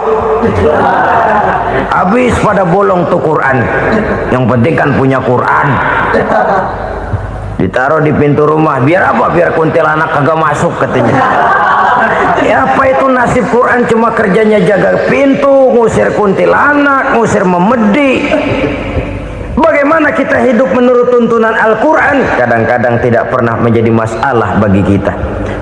Habis pada bolong tuh Quran. Yang penting kan punya Quran. Ditaruh di pintu rumah, biar apa? Biar kuntilanak kagak masuk katanya. Ya, apa itu nasib Quran? Cuma kerjanya jaga pintu, ngusir kuntilanak, ngusir memedi. Bagaimana kita hidup menurut tuntunan Al-Quran? Kadang-kadang tidak pernah menjadi masalah bagi kita.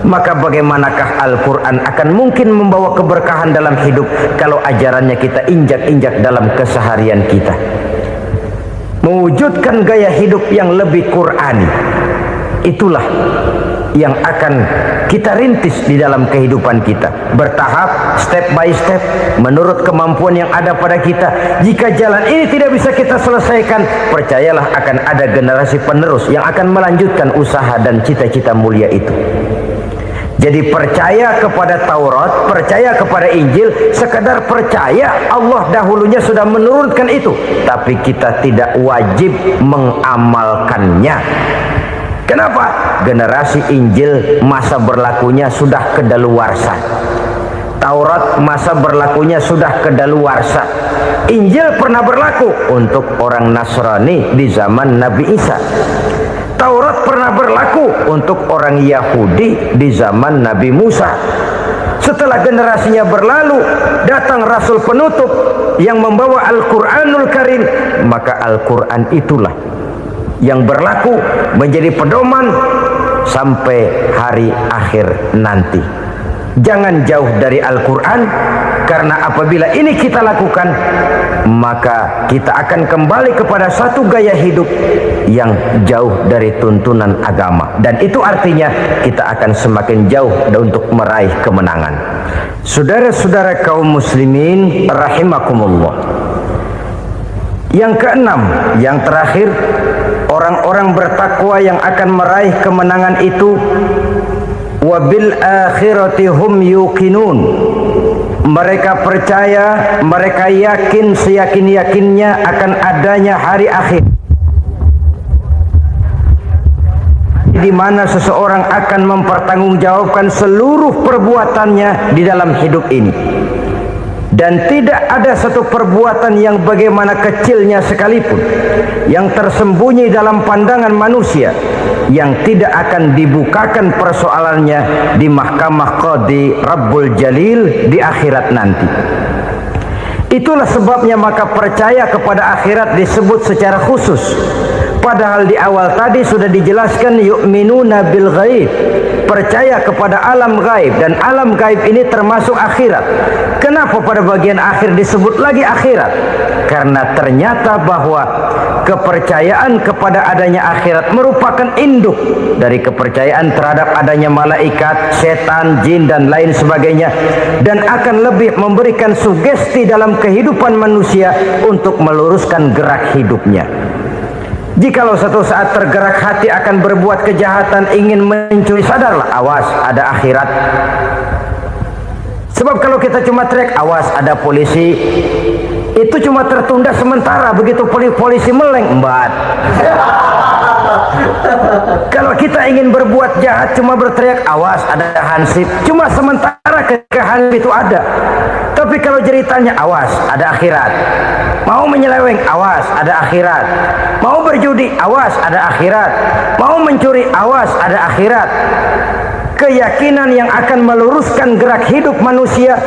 Maka bagaimanakah Al-Quran akan mungkin membawa keberkahan dalam hidup kalau ajarannya kita injak-injak dalam keseharian kita? Mewujudkan gaya hidup yang lebih Qurani, itulah yang akan kita rintis di dalam kehidupan kita, bertahap, step by step, menurut kemampuan yang ada pada kita. Jika jalan ini tidak bisa kita selesaikan, percayalah akan ada generasi penerus yang akan melanjutkan usaha dan cita-cita mulia itu. Jadi percaya kepada Taurat, percaya kepada Injil, sekadar percaya Allah dahulunya sudah menurunkan itu, tapi kita tidak wajib mengamalkannya. Kenapa? Generasi Injil masa berlakunya sudah kedaluarsa. Taurat masa berlakunya sudah kedaluarsa. Injil pernah berlaku untuk orang Nasrani di zaman Nabi Isa. Taurat pernah berlaku untuk orang Yahudi di zaman Nabi Musa. Setelah generasinya berlalu, datang Rasul penutup yang membawa Al-Quranul Karim, maka Al-Quran itulah yang berlaku menjadi pedoman sampai hari akhir nanti. Jangan jauh dari Al-Quran, karena apabila ini kita lakukan, maka kita akan kembali kepada satu gaya hidup yang jauh dari tuntunan agama, dan itu artinya kita akan semakin jauh untuk meraih kemenangan. Saudara-saudara kaum muslimin rahimakumullah, yang keenam, yang terakhir, orang-orang bertakwa yang akan meraih kemenangan itu wabil akhirati hum yuqinun. Mereka percaya, mereka yakin seyakin-yakinnya akan adanya hari akhir, di mana seseorang akan mempertanggungjawabkan seluruh perbuatannya di dalam hidup ini. Dan tidak ada satu perbuatan yang bagaimana kecilnya sekalipun yang tersembunyi dalam pandangan manusia yang tidak akan dibukakan persoalannya di mahkamah Qadi Rabbul Jalil di akhirat nanti. Itulah sebabnya maka percaya kepada akhirat disebut secara khusus. Padahal di awal tadi sudah dijelaskan yu'minuna bil ghaib, percaya kepada alam gaib, dan alam gaib ini termasuk akhirat. Kenapa pada bagian akhir disebut lagi akhirat? Karena ternyata bahwa kepercayaan kepada adanya akhirat merupakan induk dari kepercayaan terhadap adanya malaikat, setan, jin, dan lain sebagainya, dan akan lebih memberikan sugesti dalam kehidupan manusia untuk meluruskan gerak hidupnya. Jikalau satu saat tergerak hati akan berbuat kejahatan, ingin mencuri, sadarlah, awas ada akhirat. Sebab kalau kita cuma teriak awas ada polisi, itu cuma tertunda sementara, begitu polisi meleng embat. Kalau kita ingin berbuat jahat cuma berteriak awas ada hansip, cuma sementara, ketika hansip itu ada. Tapi kalau ceritanya awas ada akhirat, mau menyeleweng awas ada akhirat, mau berjudi awas ada akhirat, mau mencuri awas ada akhirat. Keyakinan yang akan meluruskan gerak hidup manusia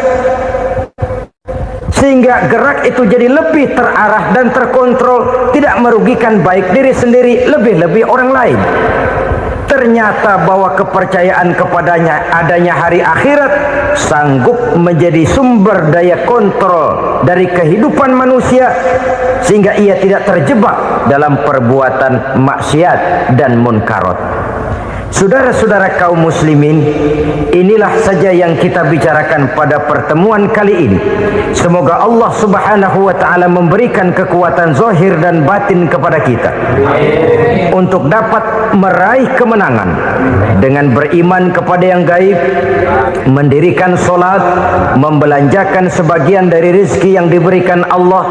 sehingga gerak itu jadi lebih terarah dan terkontrol, tidak merugikan baik diri sendiri, lebih-lebih orang lain. Ternyata bahwa kepercayaan kepadanya adanya hari akhirat sanggup menjadi sumber daya kontrol dari kehidupan manusia, sehingga ia tidak terjebak dalam perbuatan maksiat dan munkarat. Saudara-saudara kaum muslimin, inilah saja yang kita bicarakan pada pertemuan kali ini. Semoga Allah Subhanahu wa taala memberikan kekuatan zahir dan batin kepada kita untuk dapat meraih kemenangan dengan beriman kepada yang gaib, mendirikan solat, membelanjakan sebagian dari rezeki yang diberikan Allah,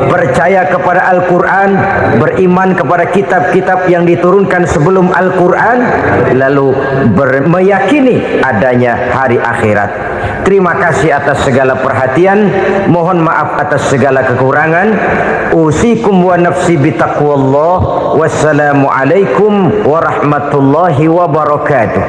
percaya kepada Al-Quran, beriman kepada kitab-kitab yang diturunkan sebelum Al-Quran, lalu meyakini adanya hari akhirat. Terima kasih atas segala perhatian, mohon maaf atas segala kekurangan. Usikum wa nafsi bitaqwallah. Wassalamualaikum warahmatullahi wabarakatuh.